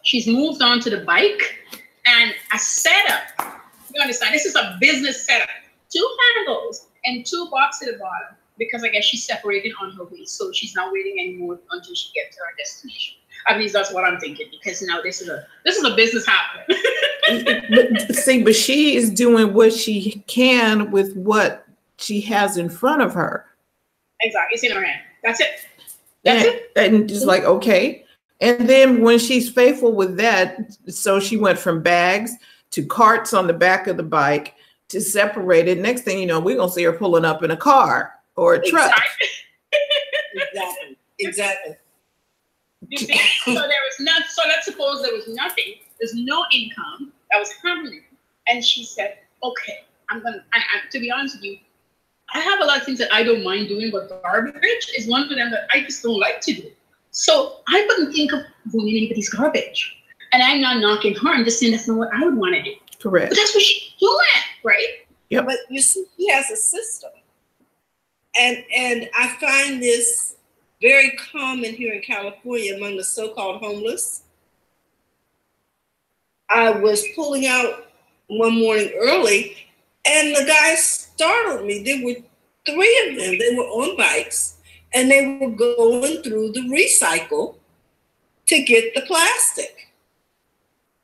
She's moved on to the bike and a setup. You understand? This is a business setup. 2 handles and 2 boxes at the bottom, because I guess she's separated on her way. So she's not waiting anymore until she gets to her destination. At least that's what I'm thinking, because now this is a business happening. but she is doing what she can with what she has in front of her. Exactly. It's in her hand. That's it. That's it. And just like, okay. And then when she's faithful with that, so she went from bags to carts on the back of the bike to separated. Next thing you know, we're going to see her pulling up in a car or a truck. Exactly. You see? So there was not. So let's suppose there was nothing. There's no income that was happening, and she said, "Okay, I'm gonna." To be honest with you, I have a lot of things that I don't mind doing, but garbage is one of them that I just don't like to do. So I wouldn't think of doing anybody's garbage, and I'm not knocking her. I'm just saying that's not what I would want to do. Correct. But that's what she's doing, right? Yep. But you see, he has a system, and I find this very common here in California among the so-called homeless. I was pulling out one morning early, and the guys startled me. There were 3 of them. They were on bikes, and they were going through the recycle to get the plastic.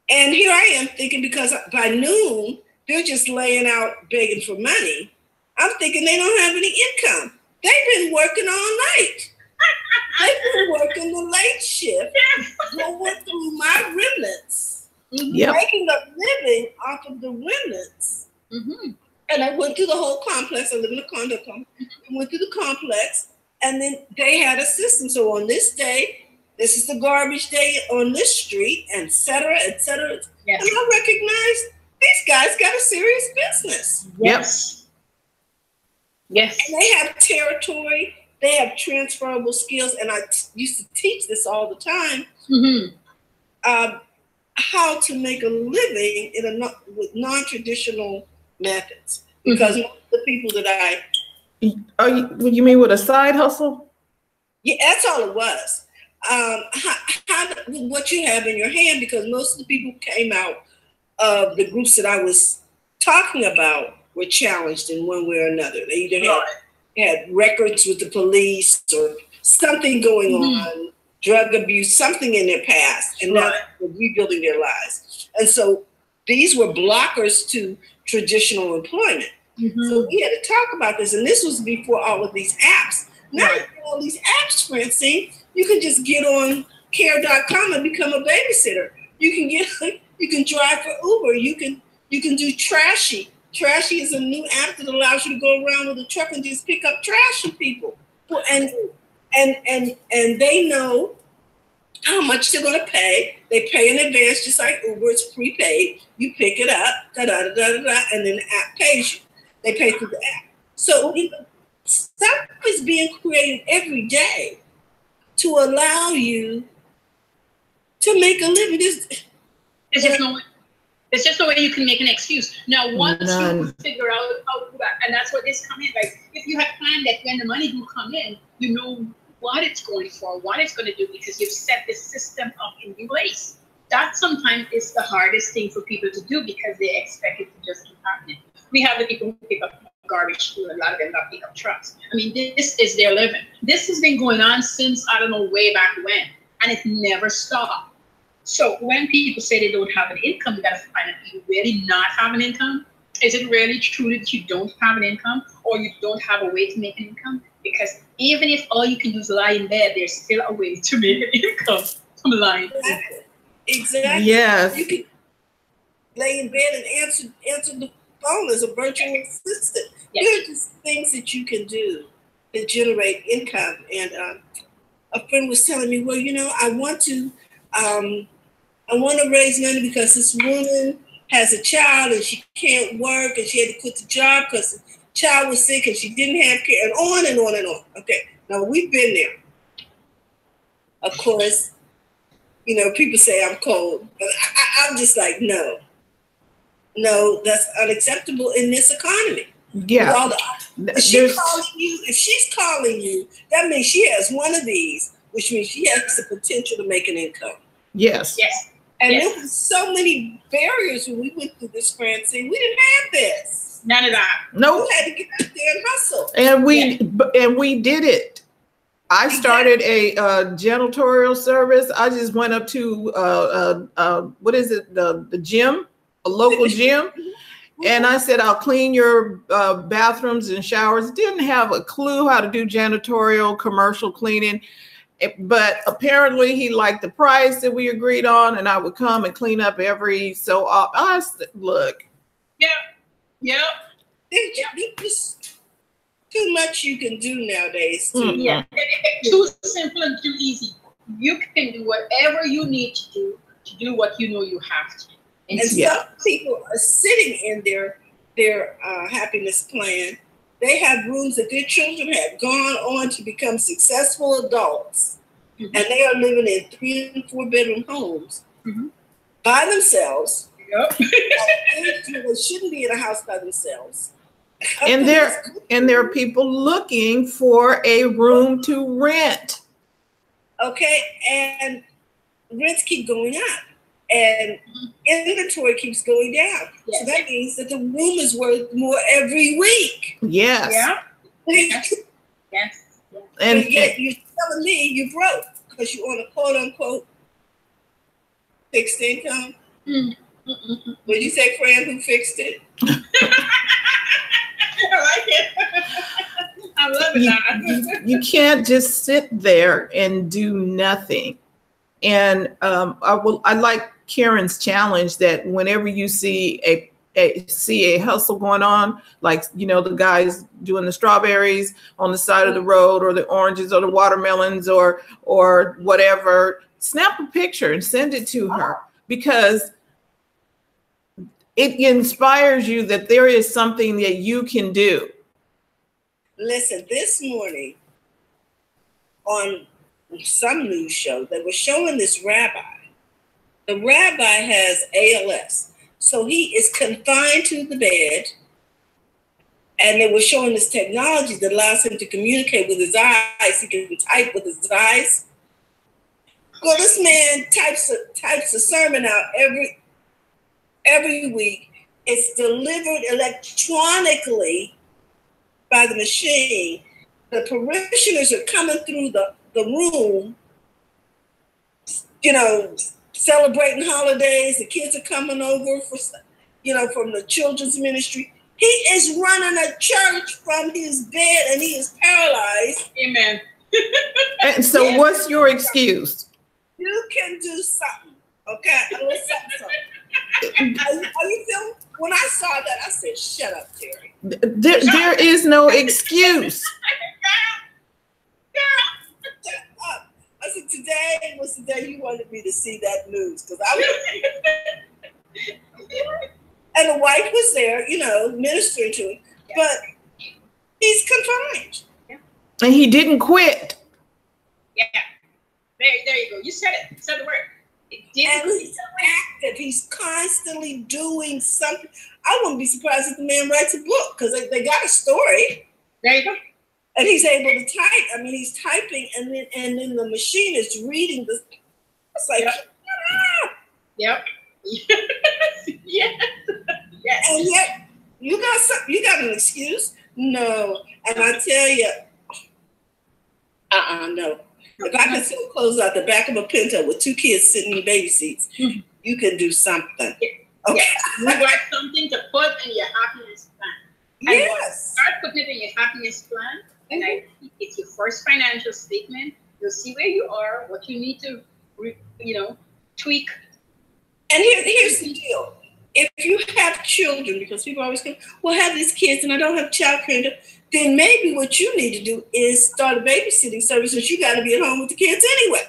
And here I am thinking, because by noon, they're just laying out begging for money. I'm thinking they don't have any income. They've been working all night. They've been working the late shift, going through my remnants, making a living off of the remnants. And I went through the whole complex. I live in a condo complex. I went through the complex, and then they had a system. So on this day, this is the garbage day on this street, et cetera, et cetera. Yes. And I recognize these guys got a serious business. Yes. Yes. And they have territory. They have transferable skills, and I used to teach this all the time, how to make a living with non-traditional methods. Because most of the people that you mean with a side hustle? Yeah, that's all it was. What you have in your hand, because most of the people who came out of the groups that I was talking about were challenged in one way or another. They either had records with the police or something going on, drug abuse, something in their past, and now they're rebuilding their lives. And so these were blockers to traditional employment. So we had to talk about this, and this was before all of these apps. Now all these apps, Francine, you can just get on care.com and become a babysitter. You can get You can drive for Uber. You can do Trashy. Trashy is a new app that allows you to go around with a truck and just pick up trashy people. And they know how much they're going to pay. They pay in advance, just like Uber. It's prepaid. You pick it up, and then the app pays you. They pay through the app. So stuff is being created every day to allow you to make a living. There's just no way you can make an excuse. Now, once you figure out how to do that, and that's what this come in, like, if you have planned that when the money do come in, you know what it's going for, what it's going to do, because you've set the system up in place. That sometimes is the hardest thing for people to do because they expect it to just keep happening. We have the people who pick up garbage too. A lot of them not pick up trucks. I mean, this is their living. This has been going on since, I don't know, way back when, and it never stopped. So when people say they don't have an income, you got to find out, do you really not have an income? Is it really true that you don't have an income, or you don't have a way to make an income? Because even if all you can do is lie in bed, there's still a way to make an income from lying. Exactly. Yes. You can lay in bed and answer the phone as a virtual assistant. Yes. There are just things that you can do that generate income. And a friend was telling me, well, I want to raise money because this woman has a child and she can't work and she had to quit the job because the child was sick and she didn't have care, and on and on and on. Okay, now we've been there. Of course, people say I'm cold, but I'm just like, no, that's unacceptable in this economy. Yeah. If she's calling you, that means she has one of these, which means she has the potential to make an income. Yes. Yes. And there were so many barriers when we went through this, Francine. We didn't have this. None of that. Nope. We had to get out there and hustle. And we did it. I started a janitorial service. I just went up to what is it? The gym, a local gym. And I said, I'll clean your bathrooms and showers. Didn't have a clue how to do janitorial commercial cleaning. But apparently he liked the price that we agreed on, and I would come and clean up every so often. I said, look. Yeah. There's just too much you can do nowadays. Yeah. Too simple and too easy. You can do whatever you need to do what you know you have to. And some people are sitting in their happiness plan. They have rooms that their children have gone on to become successful adults. Mm-hmm. And they are living in 3 and 4 bedroom homes by themselves. Yep. They shouldn't be in a house by themselves. And there are people looking for a room to rent. Okay, and rents keep going up. And inventory keeps going down. Yes. So that means that the room is worth more every week. Yes. Yeah. Yes. And yet you're telling me you broke because you're on a quote unquote fixed income. Would you say, Fran, who fixed it? I like it. I love that. You can't just sit there and do nothing. And I like Karen's challenge that whenever you see a hustle going on, like, the guys doing the strawberries on the side of the road, or the oranges or the watermelons or whatever, snap a picture and send it to her, because it inspires you that there is something that you can do. Listen, this morning on some news show, they were showing this rabbi. The rabbi has ALS, so he is confined to the bed, and they were showing this technology that allows him to communicate with his eyes. He can type with his eyes. Well, this man types a sermon out every week. It's delivered electronically by the machine. The parishioners are coming through the room, celebrating holidays. The kids are coming over from the children's ministry. He is running a church from his bed, and he is paralyzed. Amen. And so what's your excuse? You can do something, okay? Something. Are you feeling? When I saw that, I said, "Shut up, Terry." There is no excuse. Shut up. I said, "Today was the day you wanted me to see that news because I was." And the wife was there, you know, ministering to him, but he's confined. And he didn't quit. Yeah. There you go. You said it. You said the word. And he's active. He's constantly doing something. I wouldn't be surprised if the man writes a book because they got a story. There you go. And he's able to type. I mean, he's typing, and then the machine is reading the. It's like, yep. Yes. Yes. And yet you got something. You got an excuse? No. And I tell you, no. If I can still close out the back of a Pinto with 2 kids sitting in baby seats, you can do something. Okay. Yes. You got something to put in your happiness plan. Yes. Start putting it in your happiness plan, and it's your first financial statement. You'll see where you are, what you need to, tweak. And here's the deal. If you have children, because people always go, well, I have these kids and I don't have childcare, then maybe what you need to do is start a babysitting service since you got to be at home with the kids anyway.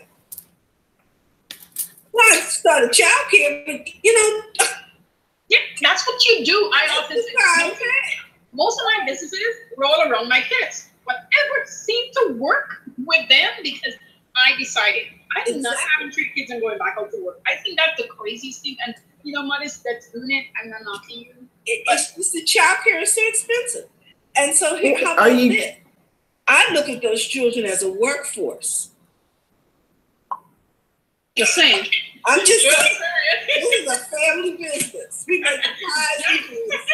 Not start a childcare, but Yeah, that's what you do. I often say, most of my businesses roll around my kids. Whatever seemed to work with them because I decided I'm not having 3 kids and going back out to work. I think that's the craziest thing. And mothers that's doing it, I'm not knocking you. It's the childcare is so expensive. And so here, how about this? I look at those children as a workforce. Just saying. I'm just saying. This is a family business. We make the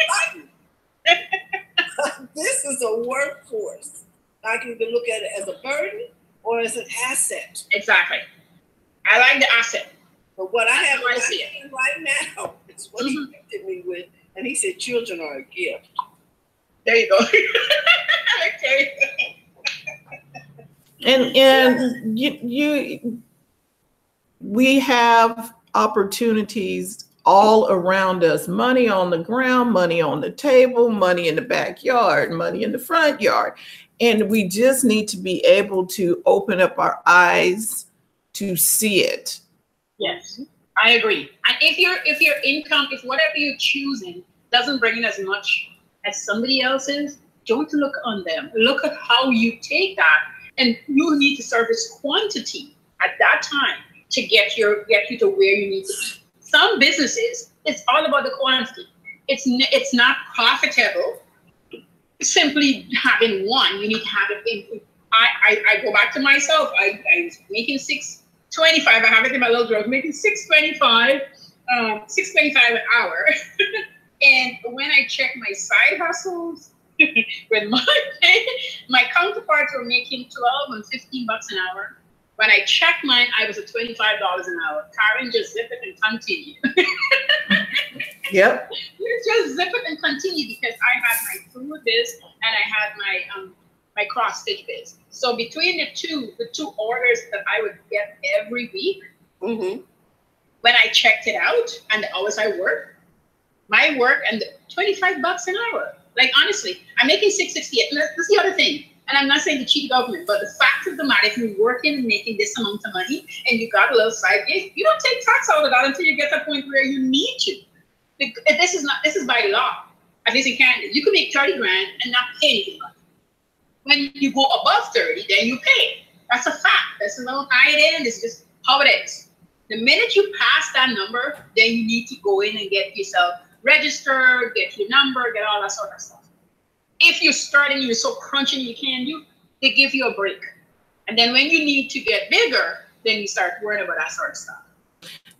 pies. This is a workforce. I can either look at it as a burden or as an asset. Exactly. I like the asset. But what I have right now is what he gifted me with. And he said, children are a gift. There you go. And we have opportunities all around us. Money on the ground, money on the table, money in the backyard, money in the front yard. And we just need to be able to open up our eyes to see it. Yes, I agree. And if your income, if whatever you're choosing doesn't bring in as much as somebody else's, don't look on them. Look at how you take that, and you need to service quantity at that time to get you to where you need to be. Some businesses, it's all about the quantity. It's not profitable simply having one. You need to have it. I go back to myself. I was making $6.25. I have it in my little drawer. Making $6.25 an hour. And when I check my side hustles, with my counterparts were making $12 and $15 an hour. When I checked mine, I was at $25 an hour. Karen, just zip it and continue. Yep. You just zip it and continue because I had my food biz and I had my cross stitch biz. So between the two orders that I would get every week, when I checked it out and the hours I work, my work and $25 an hour. Like honestly, I'm making $6.68. That's the other thing. And I'm not saying to cheat government, but the fact of the matter, if you're working and making this amount of money and you got a little side gig, you don't take tax out of that until you get to a point where you need to. This is by law, at least in Canada. You can make 30 grand and not pay anything on it. When you go above 30, then you pay. That's a fact. That's a little high end. It's just how it is. The minute you pass that number, then you need to go in and get yourself registered, get your number, get all that sort of stuff. If you're starting, you're so crunching you can't do, they give you a break. And then when you need to get bigger, then you start worrying about that sort of stuff.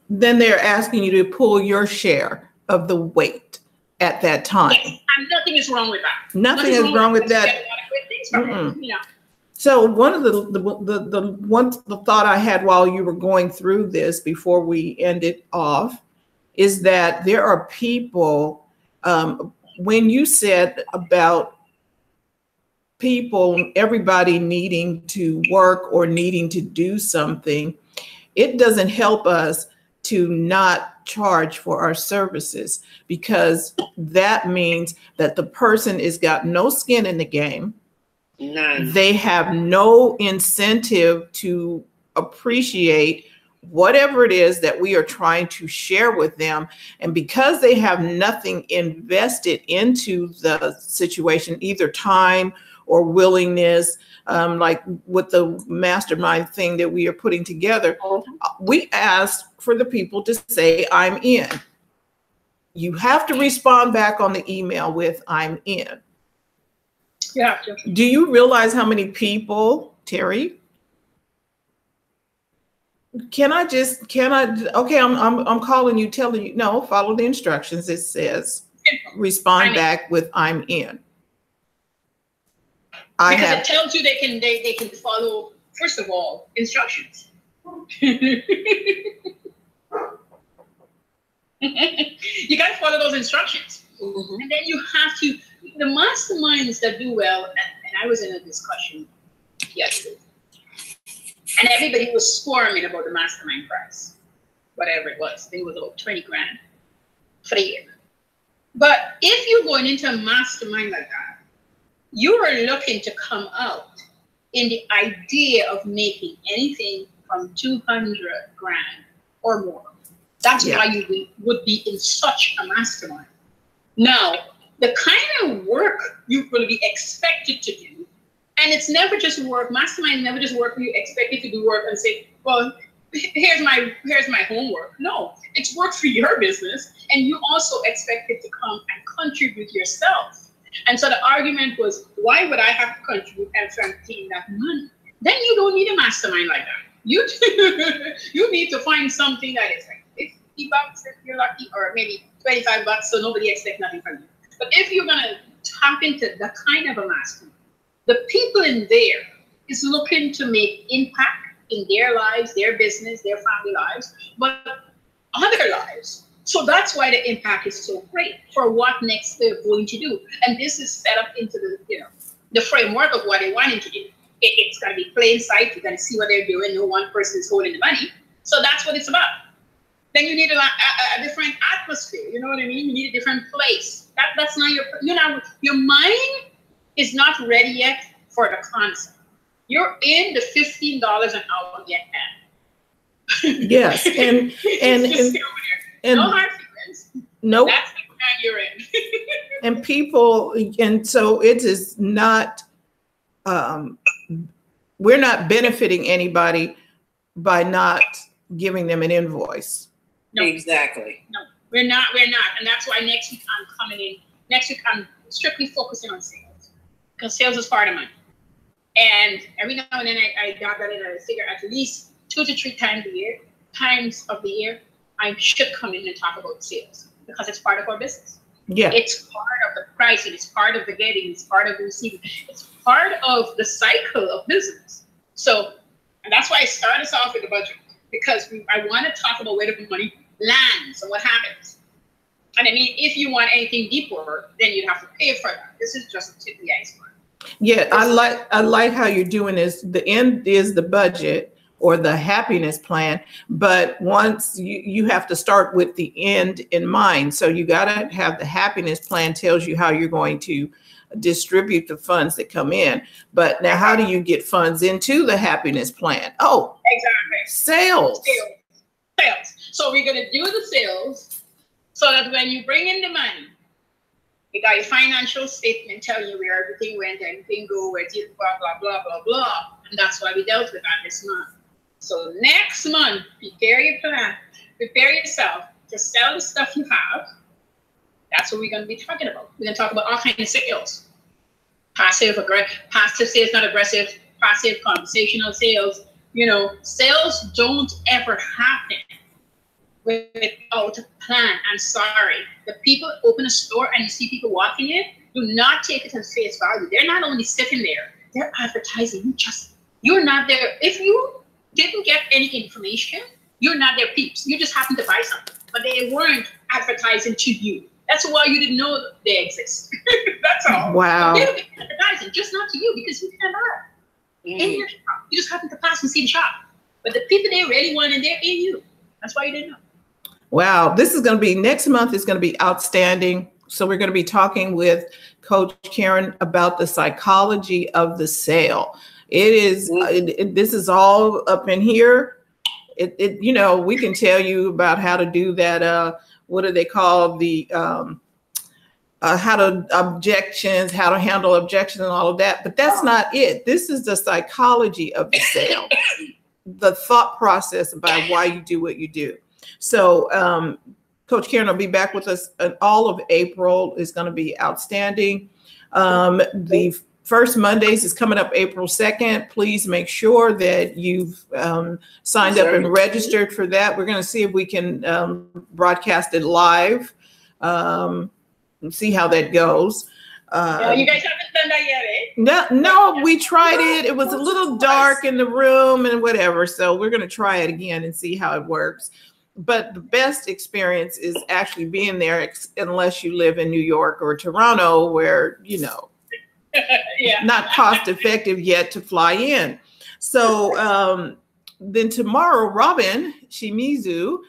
Then they're asking you to pull your share of the weight at that time. Yes, and nothing is wrong with that. Nothing is wrong with that. So one of the thought I had while you were going through this before we end it off is that there are people, when you said about people, everybody needing to work or needing to do something, it doesn't help us to not charge for our services, because that means that the person has got no skin in the game. None. They have no incentive to appreciate whatever it is that we are trying to share with them. And because they have nothing invested into the situation, either time or willingness, like with the mastermind thing that we are putting together, we asked for the people to say, I'm in. You have to respond back on the email with, I'm in. Yeah. Do you realize how many people, Terry? Okay, I'm calling you, telling you, no, follow the instructions. It says, respond back with, I'm in. Because it tells you they can follow, first of all, instructions. You got to follow those instructions. And then you have to, the masterminds that do well, and I was in a discussion yesterday, and everybody was squirming about the mastermind price, whatever it was. I think it was about 20 grand for the year. But if you're going into a mastermind like that, you are looking to come out in the idea of making anything from 200 grand or more. That's why you would be in such a mastermind. Now, the kind of work you will be expected to do, and it's never just work. Mastermind never just work where you expected to do work and say, well, here's my homework. No, it's work for your business, and you also expected to come and contribute yourself. And so the argument was, why would I have to contribute after I'm paying that money? Then you don't need a mastermind like that. You need to find something that is like $50 if you're lucky, or maybe $25, so nobody expects nothing from you. But if you're gonna tap into the kind of a mastermind, the people in there is looking to make impact in their lives, their business, their family lives, but other lives. So that's why the impact is so great for what next they're going to do. And this is set up into the framework of what they wanted to do. It's going to be plain sight. You're going to see what they're doing. No one person is holding the money. So that's what it's about. Then you need a different atmosphere. You know what I mean? You need a different place. That's not your mind is not ready yet for the concept. You're in the $15 an hour yet. Yes, and no hard feelings. Nope. That's the kind you're in. And people, and so it is not, we're not benefiting anybody by not giving them an invoice. No. Exactly. No, we're not. And that's why next week I'm coming in. Next week I'm strictly focusing on sales, because sales is part of money. And every now and then I got that in. I figure at least 2 to 3 times of the year, I should come in and talk about sales, because it's part of our business. Yeah. It's part of the pricing. It's part of the getting. It's part of the receiving. It's part of the cycle of business. So, and that's why I started us off with the budget, because I want to talk about where the money lands and what happens. And I mean, if you want anything deeper, then you have to pay for that. This is just a tip of the iceberg. Yeah, I like how you're doing this. The end is the budget or the happiness plan, but once you have to start with the end in mind. So you got to have the happiness plan, tells you how you're going to distribute the funds that come in. But now how do you get funds into the happiness plan? Oh, exactly. Sales. So we're going to do the sales so that when you bring in the money, you got your financial statement telling you where everything went, everything go, where it is, blah, blah, blah, blah, blah. And that's why we dealt with that this month. So next month, prepare your plan, prepare yourself to sell the stuff you have. That's what we're going to be talking about. We're going to talk about all kinds of sales. Passive sales, not aggressive, passive, conversational sales. You know, sales don't ever happen without a plan. I'm sorry. The people open a store and you see people walking in, do not take it as face value. They're not only sitting there, they're advertising. You're not there. If you didn't get any information, you're not their peeps. You just happened to buy something, but they weren't advertising to you. That's why you didn't know they exist. That's all. Wow. They're advertising, just not to you, because you can't buy in your shop. You just happen to pass and see the shop. But the people they really want in there in you. That's why you didn't know. Wow, this is going to be next month is going to be outstanding. So we're going to be talking with Coach Karen about the psychology of the sale. It is this is all up in here. You know, we can tell you about how to do that. What do they call the how to objections, how to handle objections, and all of that. But that's not it. This is the psychology of the sale, the thought process about why you do what you do. So Coach Karen will be back with us all of April. Is going to be outstanding. The first Mondays is coming up April 2nd. Please make sure that you've signed up and registered for that. We're going to see if we can broadcast it live and see how that goes. You guys haven't done that yet, eh? No, we tried it. It was a little dark in the room and whatever. So we're going to try it again and see how it works. But the best experience is actually being there, unless you live in New York or Toronto, where, you know, not cost effective yet to fly in. So then tomorrow, Robin Shimizu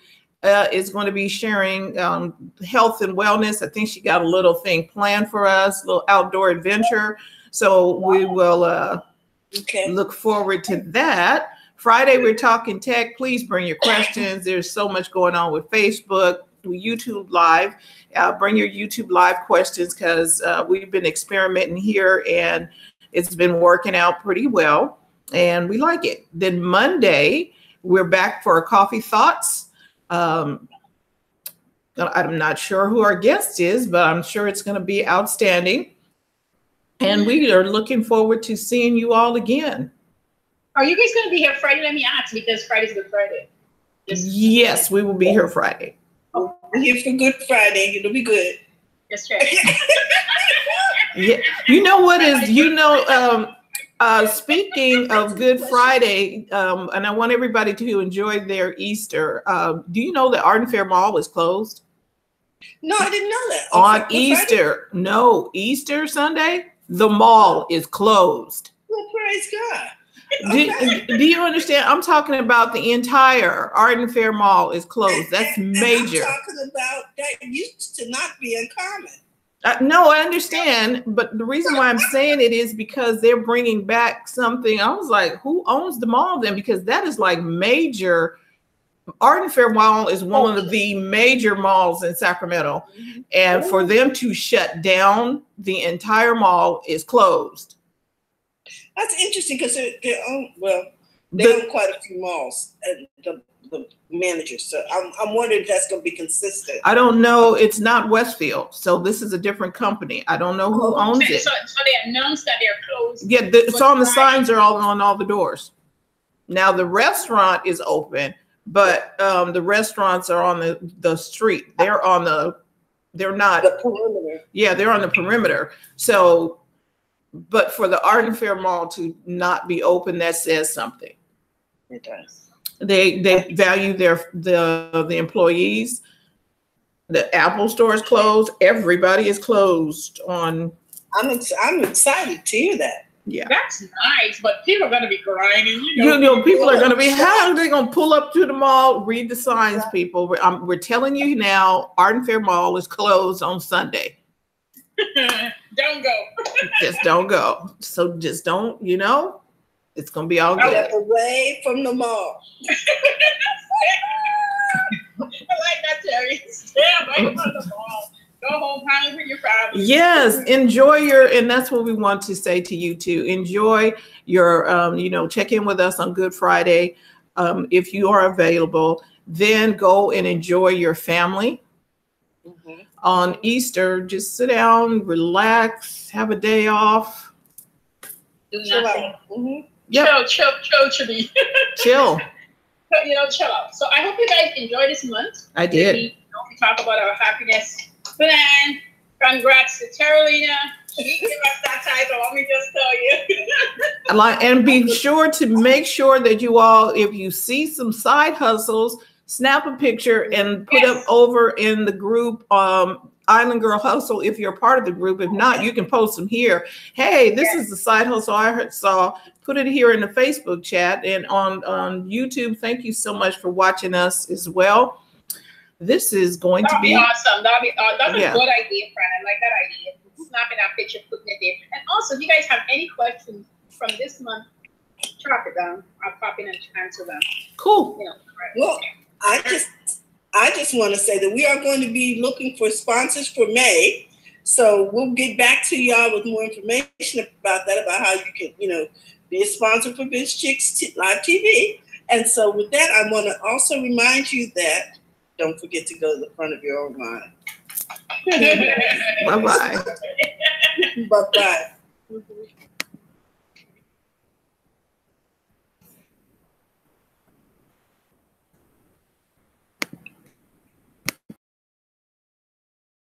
is going to be sharing health and wellness. I think she got a little thing planned for us, a little outdoor adventure. So we will look forward to that. Friday, we're talking tech. Please bring your questions. There's so much going on with Facebook, YouTube Live. Bring your YouTube Live questions, because we've been experimenting here and it's been working out pretty well and we like it. Then Monday, we're back for Coffee Thoughts. I'm not sure who our guest is, but I'm sure it's going to be outstanding. And we are looking forward to seeing you all again. Are you guys going to be here Friday? Let me ask, because Friday's Good Friday. Yes, we will be here Friday. We're here for Good Friday. It'll be good. That's right. Yeah, you know what is, speaking of Good Friday, and I want everybody to enjoy their Easter. Do you know that Arden Fair Mall is closed? No, I didn't know that. On Easter. No, Easter Sunday, the mall is closed. Well, praise God. Do you understand? I'm talking about the entire Arden Fair Mall is closed. That's major. I'm talking about that used to not be uncommon. No, I understand, but the reason why I'm saying it is because they're bringing back something. I was like, who owns the mall then? Because that is like major. Arden Fair Mall is one of the major malls in Sacramento, and for them to shut down the entire mall is closed. That's interesting, because they own quite a few malls, and the managers. So I'm wondering if that's going to be consistent. I don't know. It's not Westfield, so this is a different company. I don't know who owns it. So they announced that they're closed. Yeah, it's on the signs are all on all the doors. Now the restaurant is open, but the restaurants are on the street. They're not. The perimeter. Yeah, they're on the perimeter. So. But for the Arden Fair Mall to not be open, that says something. It does. They value the employees. The Apple store is closed. Everybody is closed on. I'm excited to hear that. Yeah, that's nice. But people are going to be grinding. People are going to be. How are they going to pull up to the mall? Read the signs, people. We're telling you now. Arden Fair Mall is closed on Sunday. Don't go. Just don't go. So just don't, it's going to be all good. Step away from the mall. I like that, Terry. Stay away from the mall. Go home, hang with your family. Yes, enjoy and that's what we want to say to you too. Enjoy your, check in with us on Good Friday. If you are available, then go and enjoy your family. Mm-hmm. On Easter, just sit down, relax, have a day off. Do nothing. Mm-hmm. Yep. Chill to me. Chill. Chill out. So I hope you guys enjoy this month. I did. We talk about our happiness plan. Congrats to Carolina. She gave us that title. Let me just tell you. And be sure to make sure that you all, if you see some side hustles, snap a picture and put up over in the group, Island Girl Hustle, if you're a part of the group. If not, you can post them here. Hey, this is the side hustle I saw. Put it here in the Facebook chat and on YouTube. Thank you so much for watching us as well. this is going to That'd be awesome. That's a Yeah. good idea, Fran. I like that idea. Snapping that picture, putting it there. And also, if you guys have any questions from this month, drop it down. I'll pop in and answer them. cool. You know, right. Well, I just want to say that we are going to be looking for sponsors for May. So we'll get back to y'all with more information about that, about how you can, be a sponsor for Biz Chicks Live TV. And so with that, I want to also remind you that don't forget to go to the front of your own line. Bye-bye. Bye-bye.